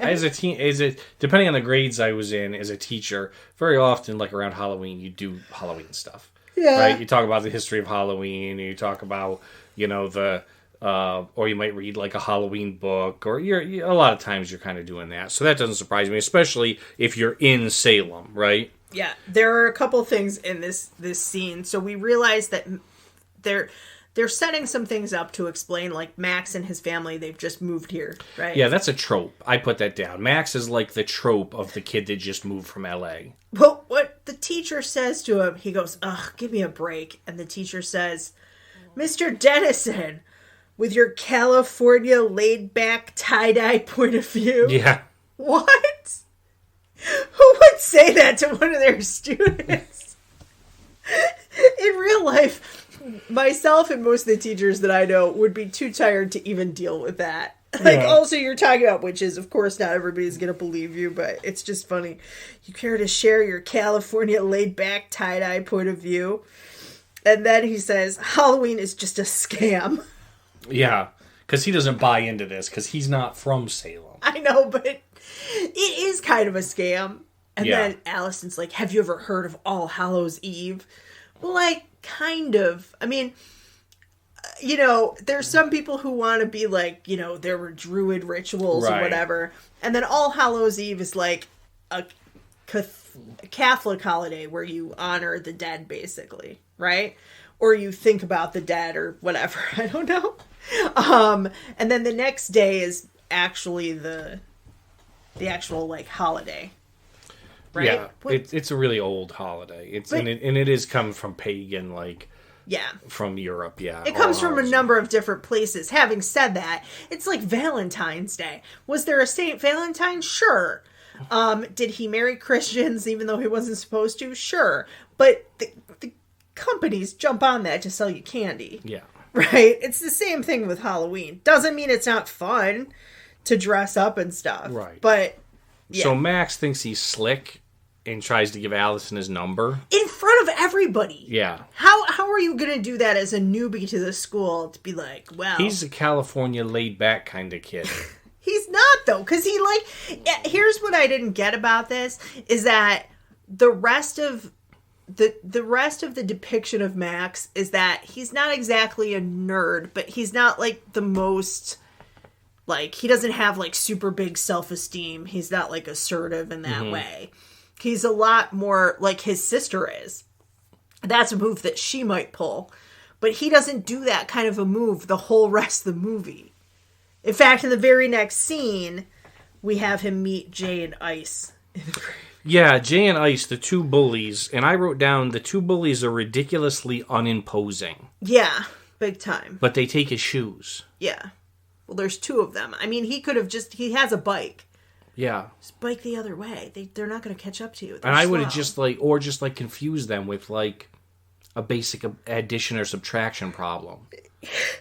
Speaker 2: Depending on the grades I was in as a teacher, very often, like around Halloween, you do Halloween stuff. Yeah. Right? You talk about the history of Halloween, and you talk about, or you might read like a Halloween book, or a lot of times you're kind of doing that. So that doesn't surprise me, especially if you're in Salem, right?
Speaker 1: Yeah. There are a couple things in this scene. So we realize that they're setting some things up to explain, like, Max and his family, they've just moved here, right?
Speaker 2: Yeah, that's a trope. I put that down. Max is like the trope of the kid that just moved from L.A.
Speaker 1: Well, what the teacher says to him, he goes, ugh, give me a break. And the teacher says, Mr. Dennison, with your California laid-back tie-dye point of view.
Speaker 2: Yeah.
Speaker 1: What? Who would say that to one of their students? In real life... Myself and most of the teachers that I know would be too tired to even deal with that. Like, yeah. Also, you're talking about witches. Of course, not everybody's going to believe you, but it's just funny. You care to share your California laid-back tie-dye point of view? And then he says, Halloween is just a scam.
Speaker 2: Yeah, because he doesn't buy into this, because he's not from Salem.
Speaker 1: I know, but it is kind of a scam. And then Allison's like, have you ever heard of All Hallows Eve? Well, like, kind of. I mean, there's some people who want to be like, there were druid rituals or whatever. And then All Hallows Eve is like a Catholic holiday where you honor the dead, basically, right? Or you think about the dead or whatever. I don't know. And then the next day is actually the actual, like, holiday. Right?
Speaker 2: Yeah, it's a really old holiday. And it is coming from pagan, like, from Europe. Yeah,
Speaker 1: it comes from a number of different places. Having said that, it's like Valentine's Day. Was there a Saint Valentine? Sure. Did he marry Christians even though he wasn't supposed to? Sure. But the companies jump on that to sell you candy. Yeah, right. It's the same thing with Halloween. Doesn't mean it's not fun to dress up and stuff. Right. But
Speaker 2: so Max thinks he's slick and tries to give Allison his number.
Speaker 1: In front of everybody.
Speaker 2: Yeah.
Speaker 1: How are you going to do that as a newbie to the school to be like, well...
Speaker 2: He's a California laid-back kind of kid.
Speaker 1: He's not, though, because he, like... Here's what I didn't get about this, is that the rest of the depiction of Max is that he's not exactly a nerd, but he's not, like, the most... Like, he doesn't have, like, super big self-esteem. He's not, like, assertive in that way. He's a lot more like his sister is. That's a move that she might pull. But he doesn't do that kind of a move the whole rest of the movie. In fact, in the very next scene, we have him meet Jay and Ice.
Speaker 2: Yeah, Jay and Ice, the two bullies. And I wrote down the two bullies are ridiculously unimposing.
Speaker 1: Yeah, big time.
Speaker 2: But they take his shoes.
Speaker 1: Yeah. Well, there's two of them. I mean, he could have he has a bike.
Speaker 2: Yeah.
Speaker 1: Just bike the other way. They're not going to catch up to you.
Speaker 2: And I would have just confused them with like a basic addition or subtraction problem.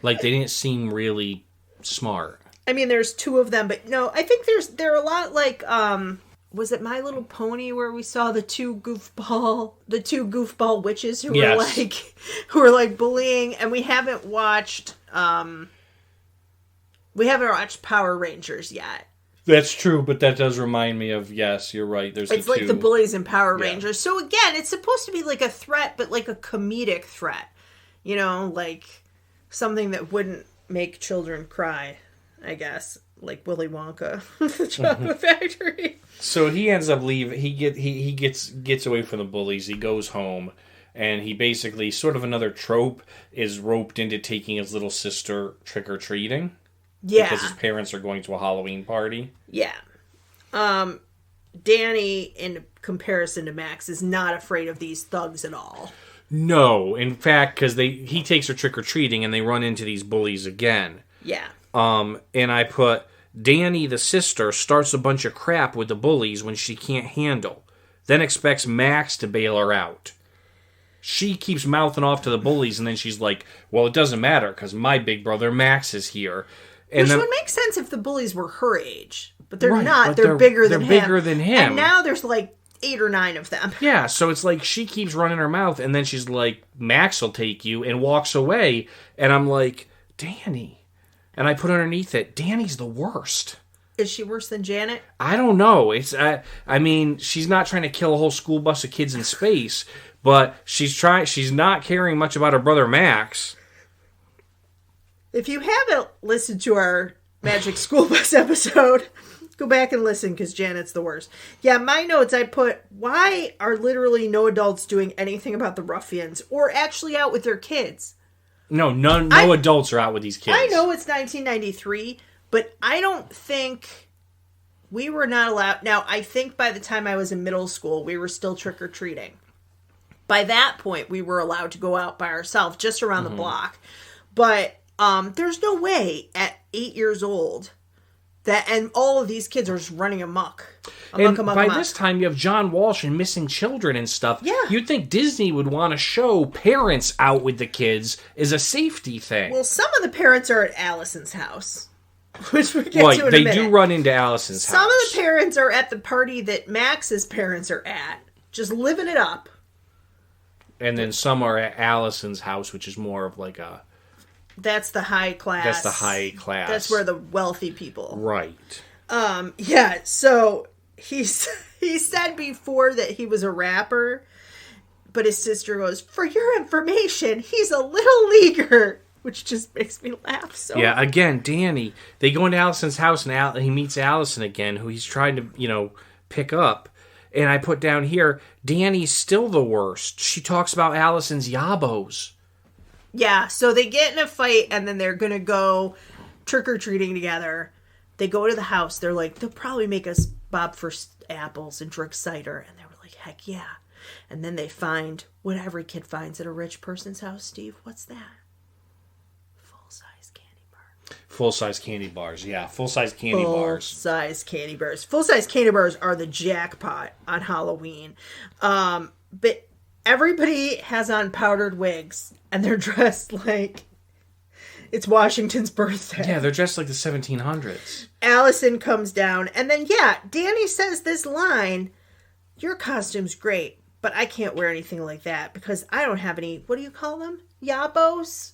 Speaker 2: Like they didn't seem really smart.
Speaker 1: I mean, there's two of them, but no, I think they're a lot like, was it My Little Pony where we saw the two goofball witches who were like bullying, and we haven't watched Power Rangers yet.
Speaker 2: That's true, but that does remind me of, yes, you're right.
Speaker 1: It's like the bullies in Power Rangers. So again, it's supposed to be like a threat, but like a comedic threat. You know, like something that wouldn't make children cry, I guess. Like Willy Wonka, the Chocolate Factory.
Speaker 2: So he ends up leaving. He gets away from the bullies. He goes home, and he basically, sort of another trope, is roped into taking his little sister trick-or-treating. Yeah. Because his parents are going to a Halloween party.
Speaker 1: Yeah. Danny, in comparison to Max, is not afraid of these thugs at all.
Speaker 2: No. In fact, because he takes her trick-or-treating and they run into these bullies again.
Speaker 1: Yeah.
Speaker 2: And I put, Danny, the sister, starts a bunch of crap with the bullies when she can't handle. Then expects Max to bail her out. She keeps mouthing off to the bullies, and then she's like, well, it doesn't matter, because my big brother Max is here.
Speaker 1: Which would make sense if the bullies were her age. But they're not. But they're bigger than him. They're bigger than him. And now there's like 8 or 9 of them.
Speaker 2: Yeah, so it's like she keeps running her mouth, and then she's like, Max will take you, and walks away. And I'm like, Danny. And I put underneath it, Danny's the worst.
Speaker 1: Is she worse than Janet?
Speaker 2: I don't know. I mean, she's not trying to kill a whole school bus of kids in space, but she's not caring much about her brother Max.
Speaker 1: If you haven't listened to our Magic School Bus episode, go back and listen, because Janet's the worst. Yeah, my notes, I put, why are literally no adults doing anything about the ruffians or actually out with their kids?
Speaker 2: No adults are out with these kids.
Speaker 1: I know it's 1993, but I don't think we were not allowed. Now, I think by the time I was in middle school, we were still trick-or-treating. By that point, we were allowed to go out by ourselves, just around the block. But there's no way at 8 years old and all of these kids are just running amok.
Speaker 2: By this time, you have John Walsh and missing children and stuff.
Speaker 1: Yeah.
Speaker 2: You'd think Disney would want to show parents out with the kids as a safety thing.
Speaker 1: Well, some of the parents are at Allison's house, which we get to in a minute.
Speaker 2: They do run into Allison's house.
Speaker 1: Some of the parents are at the party that Max's parents are at, just living it up.
Speaker 2: And then some are at Allison's house, which is more of like a...
Speaker 1: That's the high class.
Speaker 2: That's the high class.
Speaker 1: That's where the wealthy people.
Speaker 2: Right.
Speaker 1: Yeah, so he said before that he was a rapper, but his sister goes, for your information, he's a little leaguer, which just makes me laugh so
Speaker 2: Yeah, again, Danny, they go into Allison's house and he meets Allison again, who he's trying to, pick up. And I put down here, Danny's still the worst. She talks about Allison's yabos.
Speaker 1: Yeah, so they get in a fight, and then they're going to go trick-or-treating together. They go to the house. They're like, they'll probably make us bob for apples and drink cider. And they were like, heck yeah. And then they find what every kid finds at a rich person's house, Steve. What's that? Full-size candy bars.
Speaker 2: Full-size candy bars, yeah. Full-size candy bars.
Speaker 1: Full-size candy bars. Full-size candy bars are the jackpot on Halloween. But everybody has on powdered wigs, and they're dressed like it's Washington's birthday.
Speaker 2: Yeah, they're dressed like the 1700s.
Speaker 1: Allison comes down, and then, Danny says this line, your costume's great, but I can't wear anything like that because I don't have any, what do you call them? Yabos?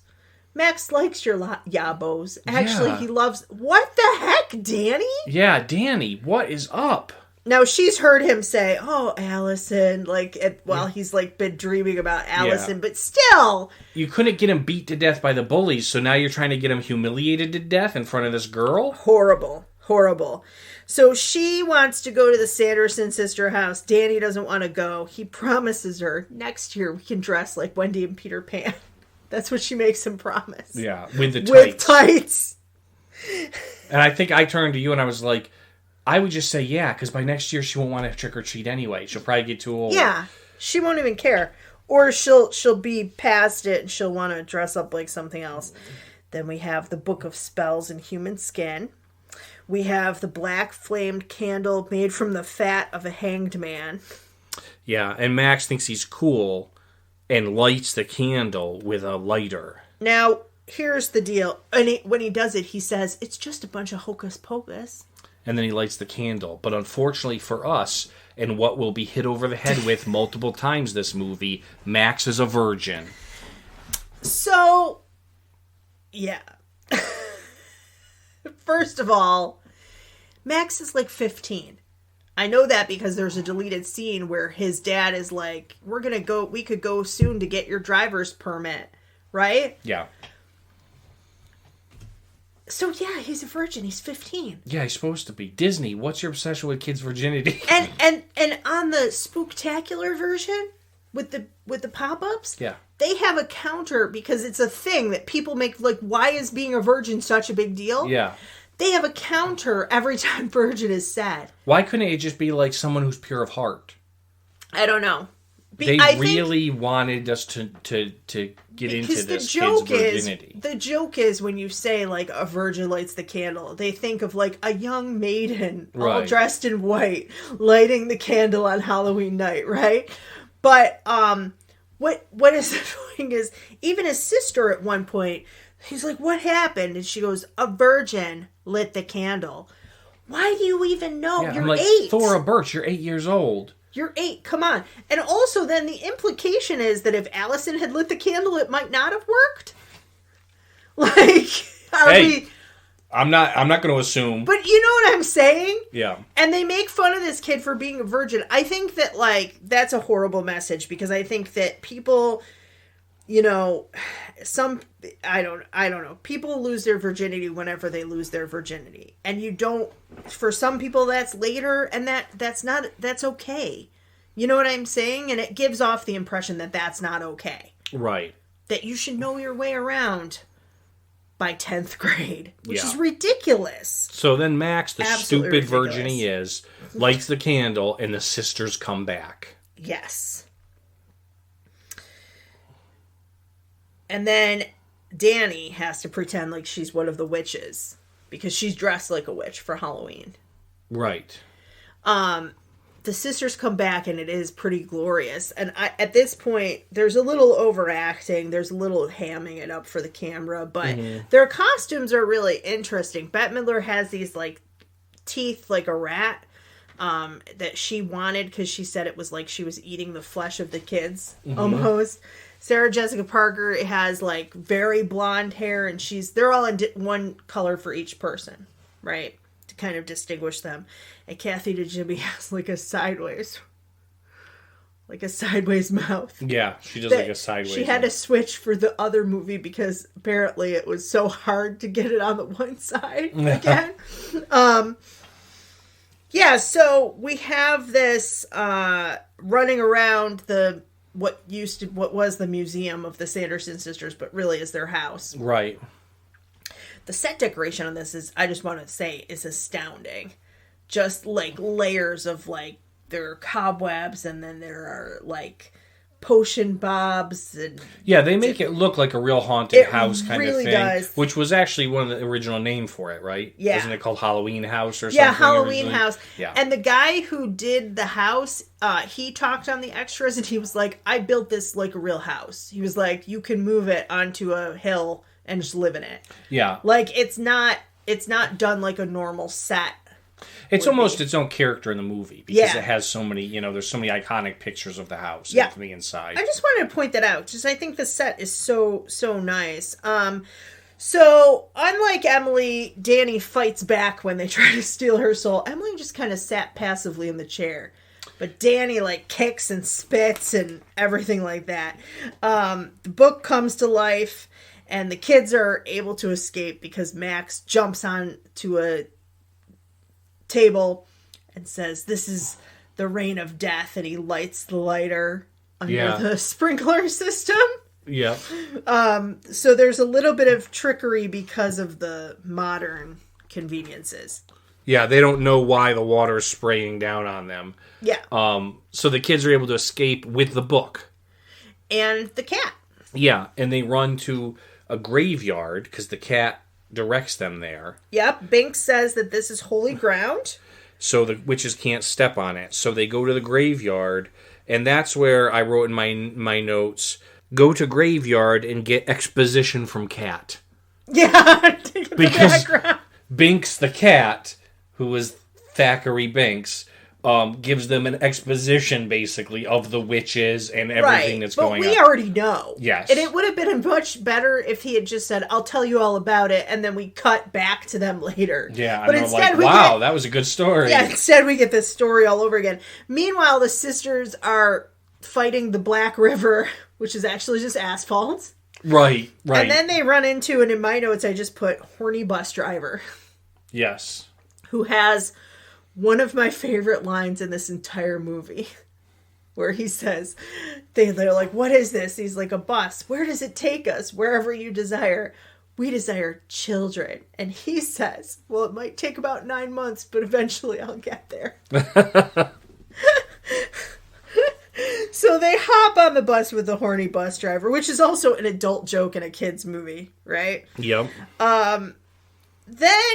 Speaker 1: Max likes your yabos. Actually, He loves... What the heck, Danny?
Speaker 2: Yeah, Danny, what is up?
Speaker 1: Now, she's heard him say, oh, Allison, while he's, been dreaming about Allison, but still...
Speaker 2: You couldn't get him beat to death by the bullies, so now you're trying to get him humiliated to death in front of this girl?
Speaker 1: Horrible. So she wants to go to the Sanderson sister house. Danny doesn't want to go. He promises her, next year we can dress like Wendy and Peter Pan. That's what she makes him promise.
Speaker 2: Yeah, with the tights.
Speaker 1: With tights.
Speaker 2: And I think I turned to you and I was like... I would just say because by next year she won't want to trick-or-treat anyway. She'll probably get too old.
Speaker 1: Yeah, she won't even care. Or she'll be past it and she'll want to dress up like something else. Then we have the Book of Spells in Human Skin. We have the black flamed candle made from the fat of a hanged man.
Speaker 2: Yeah, and Max thinks he's cool and lights the candle with a lighter.
Speaker 1: Now, here's the deal. And when he does it, he says, it's just a bunch of hocus pocus.
Speaker 2: And then he lights the candle. But unfortunately for us, and what will be hit over the head with multiple times this movie, Max is a virgin.
Speaker 1: So, yeah. First of all, Max is like 15. I know that because there's a deleted scene where his dad is like, we could go soon to get your driver's permit, right?
Speaker 2: Yeah.
Speaker 1: So yeah, he's a virgin. He's 15.
Speaker 2: Yeah, he's supposed to be. Disney, what's your obsession with kids' virginity?
Speaker 1: And on the spooktacular version with the pop-ups,
Speaker 2: yeah,
Speaker 1: they have a counter because it's a thing that people make, like, why is being a virgin such a big deal?
Speaker 2: Yeah.
Speaker 1: They have a counter every time virgin is said.
Speaker 2: Why couldn't it just be like someone who's pure of heart?
Speaker 1: I don't know.
Speaker 2: They really wanted us to get into this kid's virginity.
Speaker 1: The joke is when you say, like, a virgin lights the candle, they think of, like, a young maiden all dressed in white lighting the candle on Halloween night, right? But what is annoying is even his sister at one point, he's like, what happened? And she goes, a virgin lit the candle. Why do you even know?
Speaker 2: Yeah,
Speaker 1: You're
Speaker 2: I'm like,
Speaker 1: 8.
Speaker 2: Thora Birch, you're 8 years old.
Speaker 1: You're 8. Come on. And also then the implication is that if Allison had lit the candle, it might not have worked. Like,
Speaker 2: I'm not going to assume.
Speaker 1: But you know what I'm saying?
Speaker 2: Yeah.
Speaker 1: And they make fun of this kid for being a virgin. I think that, like, that's a horrible message because I think that people, you know, I don't know. People lose their virginity whenever they lose their virginity. And you don't, for some people that's later, and that's okay. You know what I'm saying? And it gives off the impression that that's not okay.
Speaker 2: Right.
Speaker 1: That you should know your way around by 10th grade, which is ridiculous.
Speaker 2: So then Max, the
Speaker 1: Absolutely
Speaker 2: stupid
Speaker 1: ridiculous.
Speaker 2: virgin he is, lights the candle and the sisters come back.
Speaker 1: Yes. And then Danny has to pretend like she's one of the witches because she's dressed like a witch for Halloween.
Speaker 2: Right.
Speaker 1: The sisters come back and it is pretty glorious. And at this point, there's a little overacting. There's a little hamming it up for the camera. But their costumes are really interesting. Bette Midler has these, like, teeth like a rat that she wanted because she said it was like she was eating the flesh of the kids, almost. Sarah Jessica Parker has, like, very blonde hair. And they're all in one color for each person, right? To kind of distinguish them. And Kathy DeJimmy has like a sideways mouth.
Speaker 2: Yeah, she does like a sideways.
Speaker 1: She had to switch for the other movie because apparently it was so hard to get it on the one side again. Yeah, so we have this running around what was the museum of the Sanderson Sisters, but really is their house.
Speaker 2: Right.
Speaker 1: The set decoration on this is astounding. Just, like, layers of, like, there are cobwebs, and then there are, like, potion bobs. And
Speaker 2: yeah, they make it look like a real haunted house kind
Speaker 1: really
Speaker 2: of thing.
Speaker 1: Does.
Speaker 2: Which was actually one of the original name for it, right?
Speaker 1: Yeah.
Speaker 2: Wasn't it called Halloween House or something?
Speaker 1: Yeah, Halloween
Speaker 2: originally?
Speaker 1: House.
Speaker 2: Yeah.
Speaker 1: And the guy who did the house, he talked on the extras, and he was like, I built this like a real house. He was like, you can move it onto a hill and just live in it. Yeah. Like, it's not done like a normal set.
Speaker 2: It's almost its own character in the movie because it has so many, there's so many iconic pictures of the house from the inside.
Speaker 1: I just wanted to point that out because I think the set is so nice. So unlike Emily, Danny fights back when they try to steal her soul. Emily just kind of sat passively in the chair. But Danny, like, kicks and spits and everything like that. The book comes to life, and the kids are able to escape because Max jumps on to a table and says, this is the reign of death, and he lights the lighter under the sprinkler system. Yeah. So there's a little bit of trickery because of the modern conveniences.
Speaker 2: Yeah, they don't know why the water is spraying down on them. Yeah. So the kids are able to escape with the book.
Speaker 1: And the cat.
Speaker 2: Yeah, and they run to a graveyard because the cat directs them there.
Speaker 1: Yep, Binks says that this is holy ground.
Speaker 2: So the witches can't step on it. So they go to the graveyard, and that's where I wrote in my notes, go to graveyard and get exposition from cat.
Speaker 1: Yeah,
Speaker 2: because Binks the cat, who is Thackeray Binks, gives them an exposition, basically, of the witches and everything that's going on.
Speaker 1: But we already know.
Speaker 2: Yes.
Speaker 1: And it would have been much better if he had just said, I'll tell you all about it, and then we cut back to them later.
Speaker 2: Yeah, but instead wow, that was a good story.
Speaker 1: Yeah, instead we get this story all over again. Meanwhile, the sisters are fighting the Black River, which is actually just asphalt.
Speaker 2: Right.
Speaker 1: And then they run into, and in my notes I just put, horny bus driver.
Speaker 2: Yes.
Speaker 1: Who has one of my favorite lines in this entire movie, where he says, they're like, what is this? He's like, a bus. Where does it take us? Wherever you desire. We desire children. And he says, well, it might take about 9 months, but eventually I'll get there. So they hop on the bus with the horny bus driver, which is also an adult joke in a kid's movie, right?
Speaker 2: Yep.
Speaker 1: Then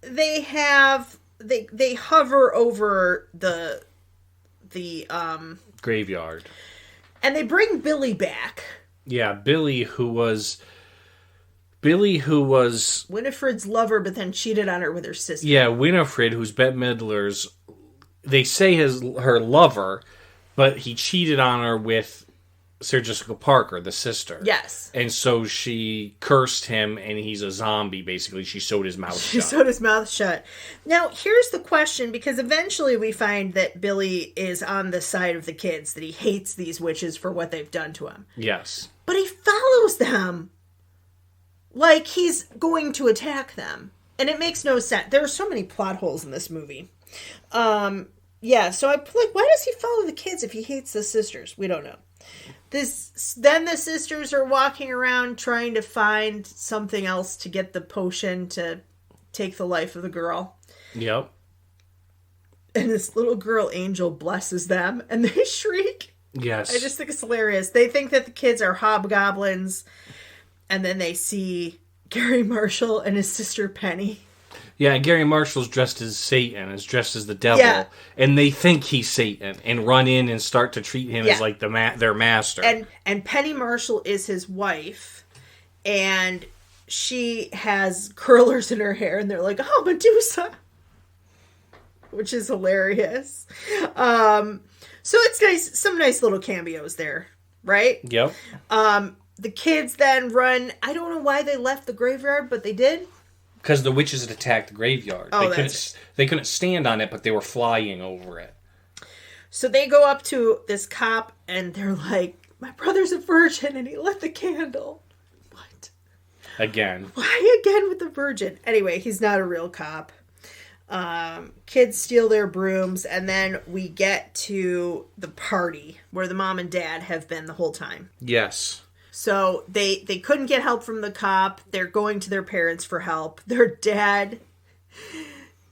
Speaker 1: they have... They hover over the
Speaker 2: graveyard.
Speaker 1: And they bring Billy back.
Speaker 2: Yeah, Billy who was
Speaker 1: Winifred's lover, but then cheated on her with her sister.
Speaker 2: Yeah, Winifred, who's Bette Midler's, they say her lover, but he cheated on her with Sarah Jessica Parker, the sister.
Speaker 1: Yes.
Speaker 2: And so she cursed him, and he's a zombie, basically. She sewed his mouth shut.
Speaker 1: She sewed his mouth shut. Now, here's the question, because eventually we find that Billy is on the side of the kids, that he hates these witches for what they've done to him. Yes. But he follows them like he's going to attack them. And it makes no sense. There are so many plot holes in this movie. Yeah, so I like, why does he follow the kids if he hates the sisters? We don't know. Then the sisters are walking around trying to find something else to get the potion to take the life of the girl. Yep. And this little girl angel blesses them, and they shriek. Yes. I just think it's hilarious. They think that the kids are hobgoblins, and then they see Gary Marshall and his sister Penny.
Speaker 2: Yeah, and Gary Marshall's dressed as Satan, is dressed as the devil, yeah. And they think he's Satan, and run in and start to treat him as like their master.
Speaker 1: And Penny Marshall is his wife, and she has curlers in her hair, and they're like, "Oh, Medusa," which is hilarious. So it's nice, some nice little cameos there, right? Yep. The kids then run. I don't know why they left the graveyard, but they did.
Speaker 2: Because the witches had attacked the graveyard.
Speaker 1: Oh,
Speaker 2: they couldn't stand on it, but they were flying over it.
Speaker 1: So they go up to this cop, and they're like, my brother's a virgin, and he lit the candle. What?
Speaker 2: Again.
Speaker 1: Why again with the virgin? Anyway, he's not a real cop. Kids steal their brooms, and then we get to the party, where the mom and dad have been the whole time. Yes. So they couldn't get help from the cop. They're going to their parents for help. Their dad,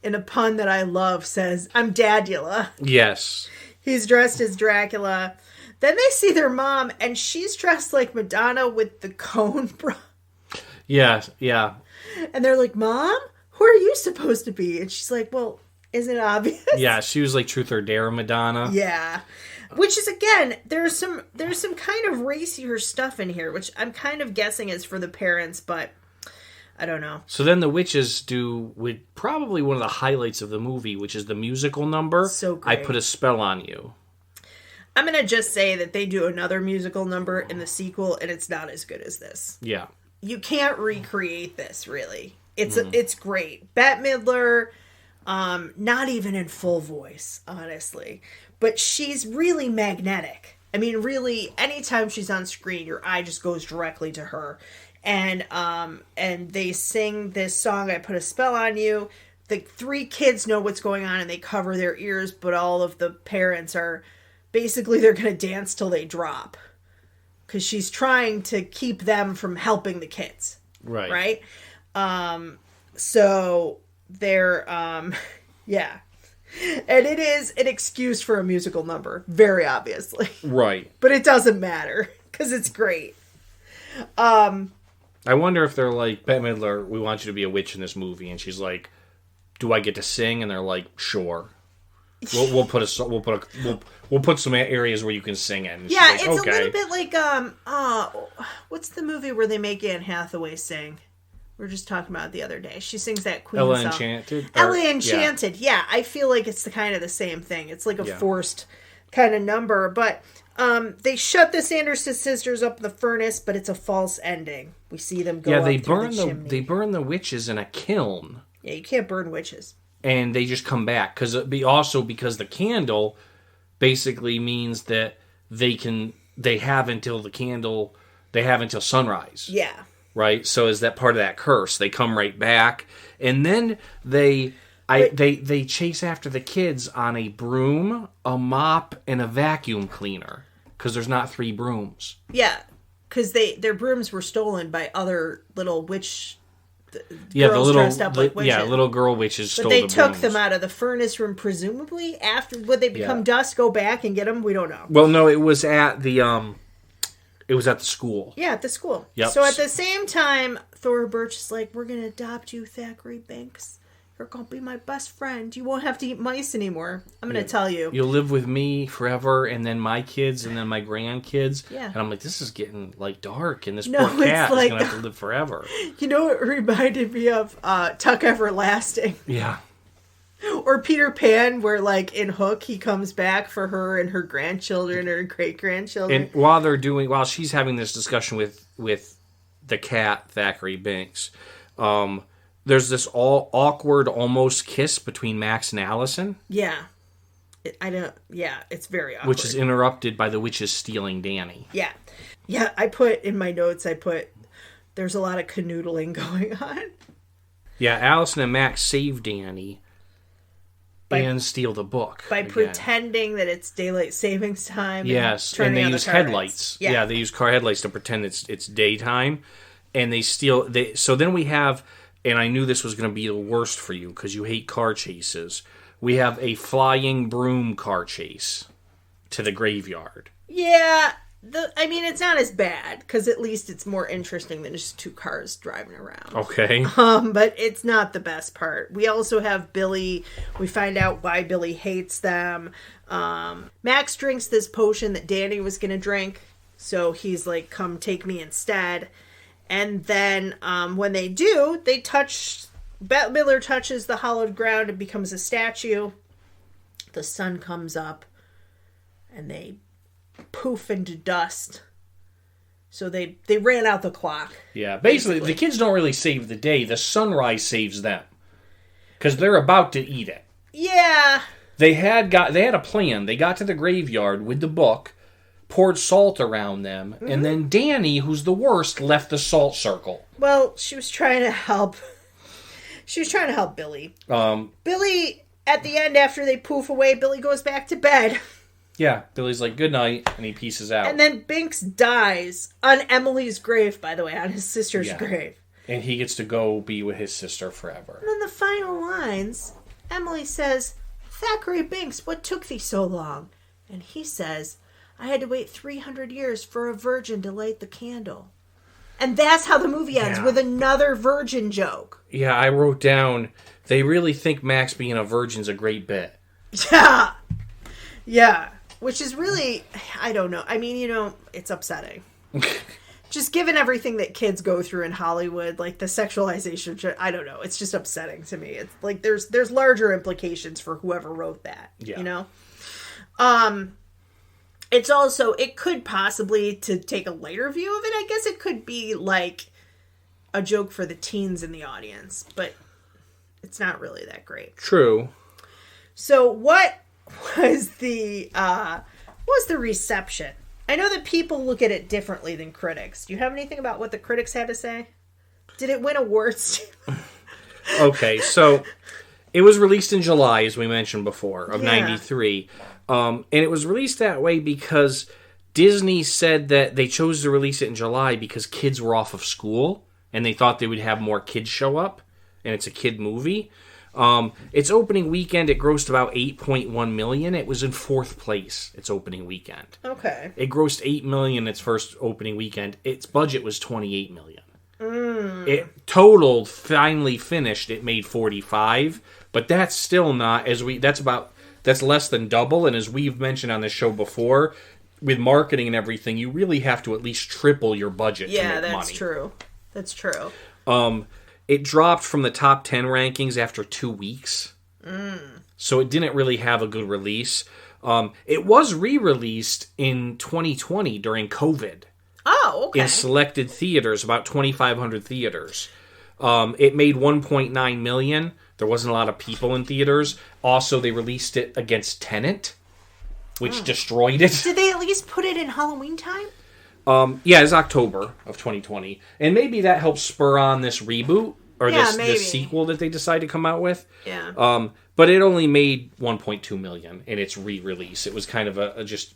Speaker 1: in a pun that I love, says, "I'm Dadula." Yes. He's dressed as Dracula. Then they see their mom, and she's dressed like Madonna with the cone bra.
Speaker 2: Yeah, yeah.
Speaker 1: And they're like, "Mom, who are you supposed to be?" And she's like, "Well, isn't it obvious?"
Speaker 2: Yeah, she was like Truth or Dare Madonna.
Speaker 1: Yeah. Which is, again, there's some kind of racier stuff in here, which I'm kind of guessing is for the parents, but I don't know.
Speaker 2: So then the witches do with probably one of the highlights of the movie, which is the musical number.
Speaker 1: So great.
Speaker 2: I Put a Spell on You.
Speaker 1: I'm going to just say that they do another musical number in the sequel, and it's not as good as this. Yeah. You can't recreate this, really. It's great. Bette Midler, not even in full voice, honestly. But she's really magnetic. I mean, really, anytime she's on screen, your eye just goes directly to her. And they sing this song, I Put a Spell on You. The three kids know what's going on, and they cover their ears, but all of the parents are, basically, they're going to dance till they drop. Because she's trying to keep them from helping the kids. Right. Right? So, they're, yeah. And it is an excuse for a musical number, very obviously. Right. But it doesn't matter, because it's great.
Speaker 2: I wonder if they're like, Bette Midler, we want you to be a witch in this movie, and she's like, do I get to sing? And they're like, sure. We'll put some areas where you can sing in.
Speaker 1: Yeah, like, it's okay. A little bit like what's the movie where they make Anne Hathaway sing? We were just talking about it the other day. She sings that Queen
Speaker 2: Ella
Speaker 1: song.
Speaker 2: Enchanted.
Speaker 1: Ella Enchanted. Yeah, I feel like it's the same thing. It's like a forced kind of number, but they shut the Sanderson sisters up in the furnace, but it's a false ending. We see them go. Yeah,
Speaker 2: they burn the witches in a kiln.
Speaker 1: Yeah, you can't burn witches. And
Speaker 2: they just come back because the candle basically means that they have until sunrise.
Speaker 1: Yeah.
Speaker 2: Right? So is that part of that curse? They come right back, and then they chase after the kids on a broom, a mop, and a vacuum cleaner because there's not 3 brooms.
Speaker 1: Yeah, because their brooms were stolen by other little witch. Girls dressed up like witches.
Speaker 2: Yeah, little girl witches stole
Speaker 1: the
Speaker 2: brooms.
Speaker 1: But they took them out of the furnace room, presumably. After, would they become dust, go back and get them? We don't know.
Speaker 2: Well, no, it was at the school.
Speaker 1: Yeah, at the school.
Speaker 2: Yep.
Speaker 1: So at the same time, Thora Birch is like, we're going to adopt you, Thackeray Binks. You're going to be my best friend. You won't have to eat mice anymore. I'm going to tell you.
Speaker 2: You'll live with me forever, and then my kids, and then my grandkids.
Speaker 1: Yeah.
Speaker 2: And I'm like, this is getting, dark, and this poor cat is going to have to live forever.
Speaker 1: You know what reminded me of? Tuck Everlasting.
Speaker 2: Yeah.
Speaker 1: Or Peter Pan, where, in Hook, he comes back for her and her grandchildren or great-grandchildren.
Speaker 2: And while she's having this discussion with the cat, Thackeray Binks, there's this all awkward, almost kiss between Max and Allison.
Speaker 1: Yeah. It's very awkward.
Speaker 2: Which is interrupted by the witches stealing Danny.
Speaker 1: Yeah. Yeah, I put in my notes, there's a lot of canoodling going on.
Speaker 2: Yeah, Allison and Max save Danny and steal the book.
Speaker 1: By pretending that it's daylight savings time.
Speaker 2: Yes, and they use headlights. Yeah, they use car headlights to pretend it's daytime. And they steal... So then we have... And I knew this was going to be the worst for you because you hate car chases. We have a flying broom car chase to the graveyard.
Speaker 1: Yeah. It's not as bad because at least it's more interesting than just 2 cars driving around.
Speaker 2: Okay.
Speaker 1: But it's not the best part. We also have Billy. We find out why Billy hates them. Max drinks this potion that Danny was going to drink. So he's like, come take me instead. And then when they do, Bette Midler touches the hallowed ground and becomes a statue. The sun comes up and they poof into dust. So they ran out the clock.
Speaker 2: Yeah, basically, the kids don't really save the day. The sunrise saves them. Because they're about to eat it.
Speaker 1: Yeah.
Speaker 2: They had a plan. They got to the graveyard with the book, poured salt around them, and then Danny, who's the worst, left the salt circle.
Speaker 1: Well, she was trying to help. She was trying to help Billy. Billy, at the end, after they poof away, Billy goes back to bed.
Speaker 2: Yeah, Billy's like, good night, and he pieces out.
Speaker 1: And then Binks dies on Emily's grave, by the way, on his sister's grave.
Speaker 2: And he gets to go be with his sister forever.
Speaker 1: And then the final lines, Emily says, Thackeray Binks, what took thee so long? And he says, I had to wait 300 years for a virgin to light the candle. And that's how the movie ends, with another virgin joke.
Speaker 2: Yeah, I wrote down, they really think Max being a virgin's a great bit.
Speaker 1: Yeah. Yeah. Which is really, I don't know. It's upsetting. Just given everything that kids go through in Hollywood, the sexualization, I don't know. It's just upsetting to me. It's like there's larger implications for whoever wrote that, It's also, it could possibly, to take a lighter view of it, I guess it could be a joke for the teens in the audience, but it's not really that great.
Speaker 2: True.
Speaker 1: So what was the reception? I know that people look at it differently than critics. Do you have anything about what the critics had to say? Did it win awards?
Speaker 2: Okay, so it was released in July, as we mentioned before, of 93. And it was released that way because Disney said that they chose to release it in July because kids were off of school, and they thought they would have more kids show up, and it's a kid movie. Its opening weekend, it grossed about $8.1 million. It was in 4th place, its opening weekend.
Speaker 1: Okay.
Speaker 2: It grossed $8 million its first opening weekend. Its budget was $28 million. It totaled, finally finished, it made 45, but that's still not, that's less than double, and as we've mentioned on this show before, with marketing and everything, you really have to at least triple your budget to make money.
Speaker 1: Yeah, that's true. That's true.
Speaker 2: It dropped from the top 10 rankings after 2 weeks. So it didn't really have a good release. It was re-released in 2020 during COVID.
Speaker 1: Oh, okay.
Speaker 2: In selected theaters, about 2,500 theaters. It made $1.9 million. There wasn't a lot of people in theaters. Also, they released it against Tenet, which destroyed it.
Speaker 1: Did they at least put it in Halloween time?
Speaker 2: Yeah, it's October of 2020. And maybe that helps spur on this reboot, or this sequel that they decide to come out with.
Speaker 1: Yeah.
Speaker 2: But it only made $1.2 million in its re-release. It was kind of a just...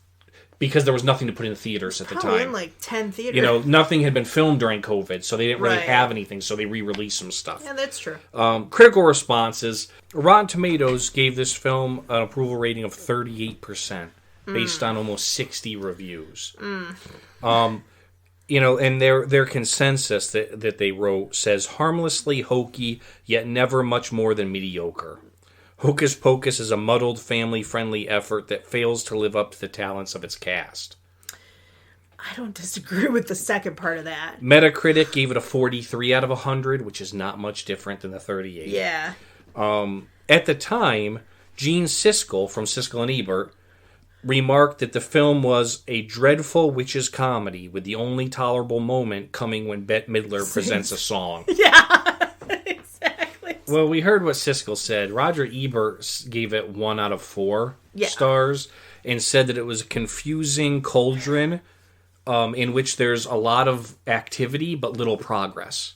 Speaker 2: Because there was nothing to put in the theaters at the time.
Speaker 1: In like 10 theaters.
Speaker 2: You know, nothing had been filmed during COVID, so they didn't really have anything, so they re-released some stuff.
Speaker 1: Yeah, that's true.
Speaker 2: Critical responses. Rotten Tomatoes gave this film an approval rating of 38%, based on almost 60 reviews. You know, and their consensus that they wrote says, harmlessly hokey, yet never much more than mediocre. Hocus Pocus is a muddled, family-friendly effort that fails to live up to the talents of its cast.
Speaker 1: I don't disagree with the second part of that.
Speaker 2: Metacritic gave it a 43 out of 100, which is not much different than the 38.
Speaker 1: Yeah.
Speaker 2: At the time, Gene Siskel from Siskel and Ebert remarked that the film was a dreadful witches comedy with the only tolerable moment coming when Bette Midler presents a song.
Speaker 1: Yeah. Exactly.
Speaker 2: Well, we heard what Siskel said. Roger Ebert gave it 1 out of 4 stars and said that it was a confusing cauldron in which there's a lot of activity but little progress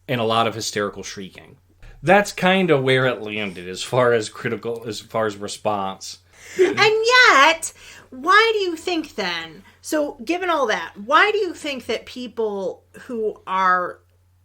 Speaker 2: and a lot of hysterical shrieking. That's kind of where it landed as far as response.
Speaker 1: And yet, why do you think then? So, given all that, why do you think that people who are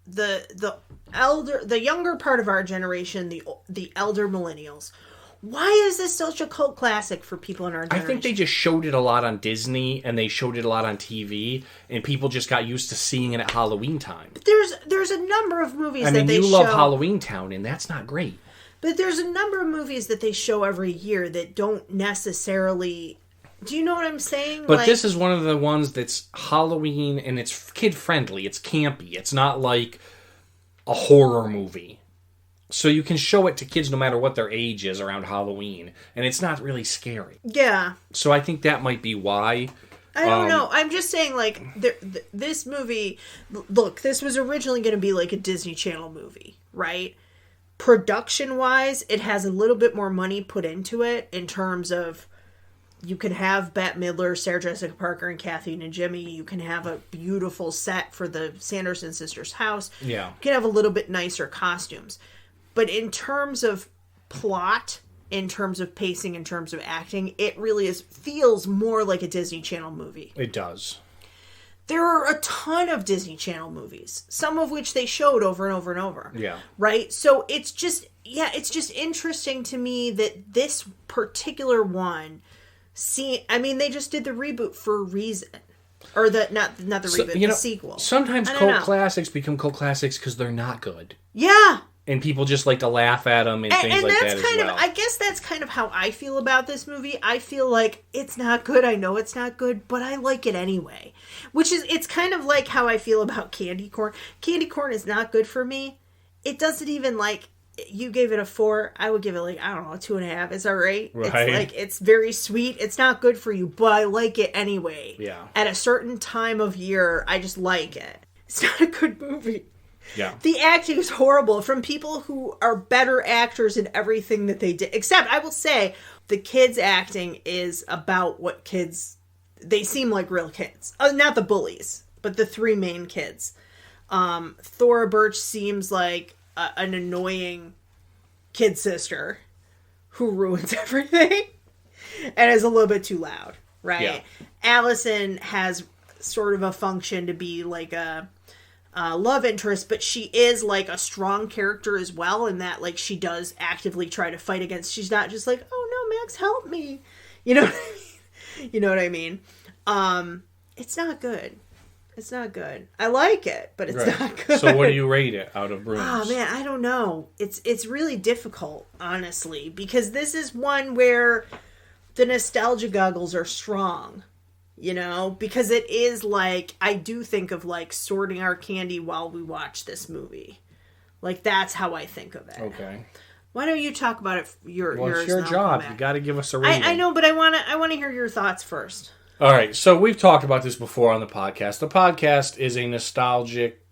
Speaker 1: the younger part of our generation, the elder millennials, why is this such a cult classic for people in our generation?
Speaker 2: I think they just showed it a lot on Disney, and they showed it a lot on TV, and people just got used to seeing it at Halloween time.
Speaker 1: But there's a number of movies
Speaker 2: you love Halloween Town, and that's not great.
Speaker 1: But there's a number of movies that they show every year that don't necessarily... Do you know what I'm saying?
Speaker 2: But this is one of the ones that's Halloween, and it's kid-friendly. It's campy. It's not like a horror movie. So you can show it to kids no matter what their age is around Halloween, and it's not really scary.
Speaker 1: Yeah.
Speaker 2: So I think that might be why.
Speaker 1: I don't know. I'm just saying, like, this movie... Look, this was originally going to be like a Disney Channel movie, right? Production-wise, it has a little bit more money put into it in terms of you can have Bette Midler, Sarah Jessica Parker, and Kathy and Jimmy. You can have a beautiful set for the Sanderson Sisters house.
Speaker 2: Yeah.
Speaker 1: You can have a little bit nicer costumes. But in terms of plot, in terms of pacing, in terms of acting, it really feels more like a Disney Channel movie.
Speaker 2: It does.
Speaker 1: There are a ton of Disney Channel movies, some of which they showed over and over and over.
Speaker 2: Yeah.
Speaker 1: Right? So it's just interesting to me that this particular one, they just did the reboot for a reason. Or not the reboot, the sequel.
Speaker 2: Sometimes cult classics become cult classics because they're not good.
Speaker 1: Yeah.
Speaker 2: And people just like to laugh at them and things like that as well.
Speaker 1: I guess that's kind of how I feel about this movie. I feel like it's not good. I know it's not good, but I like it anyway. It's kind of like how I feel about candy corn. Candy corn is not good for me. It doesn't even you gave it a 4. I would give it a 2.5. It's all right.
Speaker 2: Right.
Speaker 1: It's very sweet. It's not good for you, but I like it anyway.
Speaker 2: Yeah.
Speaker 1: At a certain time of year, I just like it. It's not a good movie.
Speaker 2: Yeah.
Speaker 1: The acting is horrible from people who are better actors in everything that they did. Except, I will say, the kids' acting is about what kids... They seem like real kids. Not the bullies, but the 3 main kids. Thora Birch seems like an annoying kid sister who ruins everything and is a little bit too loud, right?
Speaker 2: Yeah.
Speaker 1: Allison has sort of a function to be like a... love interest, but she is like a strong character as well in that like she does actively try to fight against. She's not just like, oh no, Max, help me. You know what I mean? You know what I mean? It's not good. It's not good. I like it, but it's not good.
Speaker 2: So what do you rate it out of Brooms?
Speaker 1: Oh man, I don't know. It's really difficult, honestly, because this is one where the nostalgia goggles are strong. Because it is like, I do think of like sorting our candy while we watch this movie. Like, that's how I think of it.
Speaker 2: Okay.
Speaker 1: Why don't you talk about it?
Speaker 2: It's your job. You got to give us a rating.
Speaker 1: I know, but I want to hear your thoughts first.
Speaker 2: All right, so we've talked about this before on the podcast. The podcast is a nostalgic,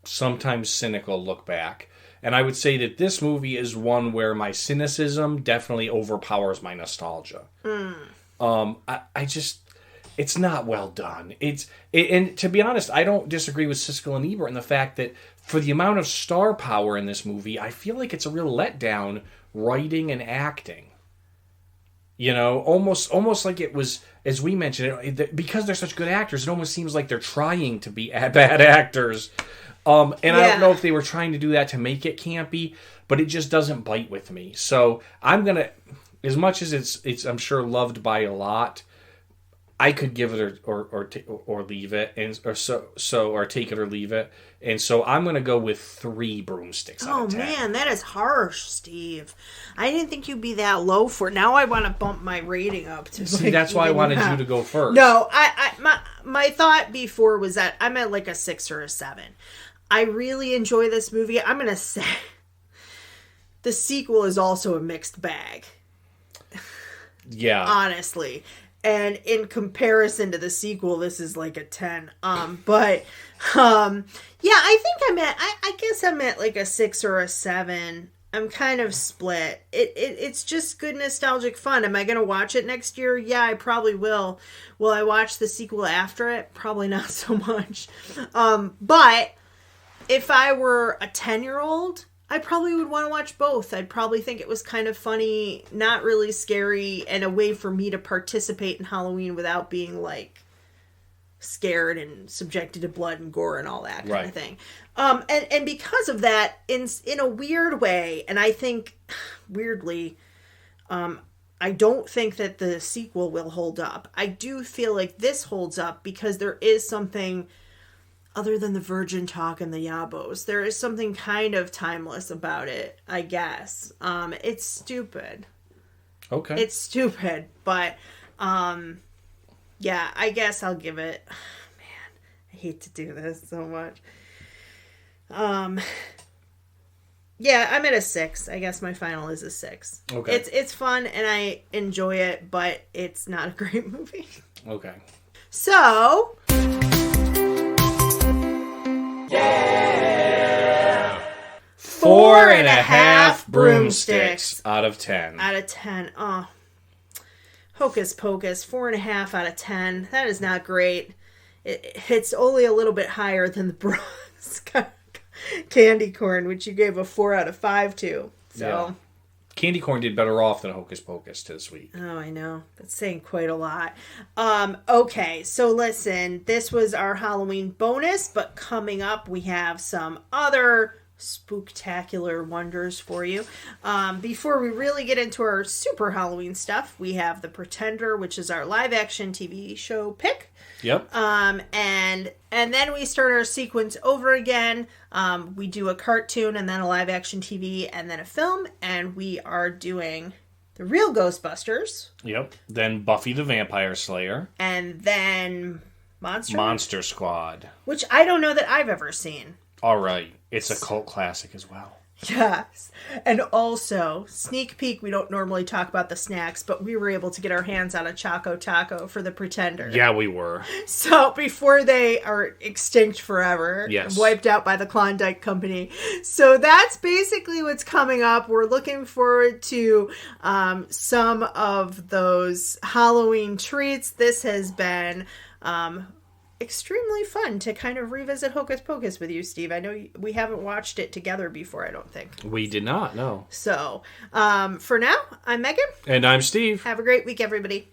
Speaker 2: sometimes cynical look back. And I would say that this movie is one where my cynicism definitely overpowers my nostalgia. I just, it's not well done. And to be honest, I don't disagree with Siskel and Ebert in the fact that for the amount of star power in this movie, I feel like it's a real letdown writing and acting. Almost like it was, as we mentioned, because they're such good actors, it almost seems like they're trying to be bad actors. I don't know if they were trying to do that to make it campy, but it just doesn't bite with me. So I'm going to, as much as it's I'm sure loved by a lot, I could give it or leave it, or take it or leave it. And so I'm going to go with 3 broomsticks out of 10. Oh, man,
Speaker 1: that is harsh, Steve. I didn't think you'd be that low for it. Now I want to bump my rating up to.
Speaker 2: See, that's why I wanted you to go first.
Speaker 1: No, my thought before was that I'm at like a 6 or a 7. I really enjoy this movie. I'm going to say the sequel is also a mixed bag.
Speaker 2: Yeah.
Speaker 1: Honestly. And in comparison to the sequel, this is like a 10. I think I guess I'm at like a 6 or a 7. I'm kind of split. It's just good nostalgic fun. Am I going to watch it next year? Yeah, I probably will. Will I watch the sequel after it? Probably not so much. But if I were a 10-year-old, I probably would want to watch both. I'd probably think it was kind of funny, not really scary, and a way for me to participate in Halloween without being like scared and subjected to blood and gore and all that kind of thing. And because of that, in a weird way, and I think weirdly, I don't think that the sequel will hold up. I do feel like this holds up because there is something other than the virgin talk and the yabos. There is something kind of timeless about it, I guess. It's stupid.
Speaker 2: Okay.
Speaker 1: It's stupid, but yeah, I guess I'll give it. Oh, man, I hate to do this so much. Yeah, I'm at a 6. I guess my final is a 6.
Speaker 2: Okay.
Speaker 1: It's fun and I enjoy it, but it's not a great movie.
Speaker 2: Okay.
Speaker 1: So,
Speaker 2: yeah! 4.5 broomsticks out of 10.
Speaker 1: Out of 10. Oh. Hocus Pocus, 4.5 out of 10. That is not great. It's only a little bit higher than the bronze candy corn, which you gave a 4 out of 5 to. So, yeah.
Speaker 2: Candy corn did better off than Hocus Pocus this week.
Speaker 1: Oh, I know. That's saying quite a lot. Okay, so listen. This was our Halloween bonus, but coming up we have some other spooktacular wonders for you. Before we really get into our super Halloween stuff, we have The Pretender, which is our live-action TV show pick.
Speaker 2: Yep.
Speaker 1: And then we start our sequence over again. We do a cartoon and then a live action TV and then a film, and we are doing The Real Ghostbusters.
Speaker 2: Yep. Then Buffy the Vampire Slayer.
Speaker 1: And then
Speaker 2: Monster Squad.
Speaker 1: Which I don't know that I've ever seen.
Speaker 2: All right. It's a cult classic as well.
Speaker 1: Yes. And also, sneak peek, we don't normally talk about the snacks, but we were able to get our hands on a Choco Taco for The Pretender.
Speaker 2: Yeah, we were.
Speaker 1: So, before they are extinct forever,
Speaker 2: yes,
Speaker 1: wiped out by the Klondike Company. So, that's basically what's coming up. We're looking forward to some of those Halloween treats. This has been extremely fun to kind of revisit Hocus Pocus with you, Steve. I know we haven't watched it together before, I don't think.
Speaker 2: We did not, no.
Speaker 1: So, for now, I'm Megan.
Speaker 2: And I'm Steve.
Speaker 1: Have a great week, everybody.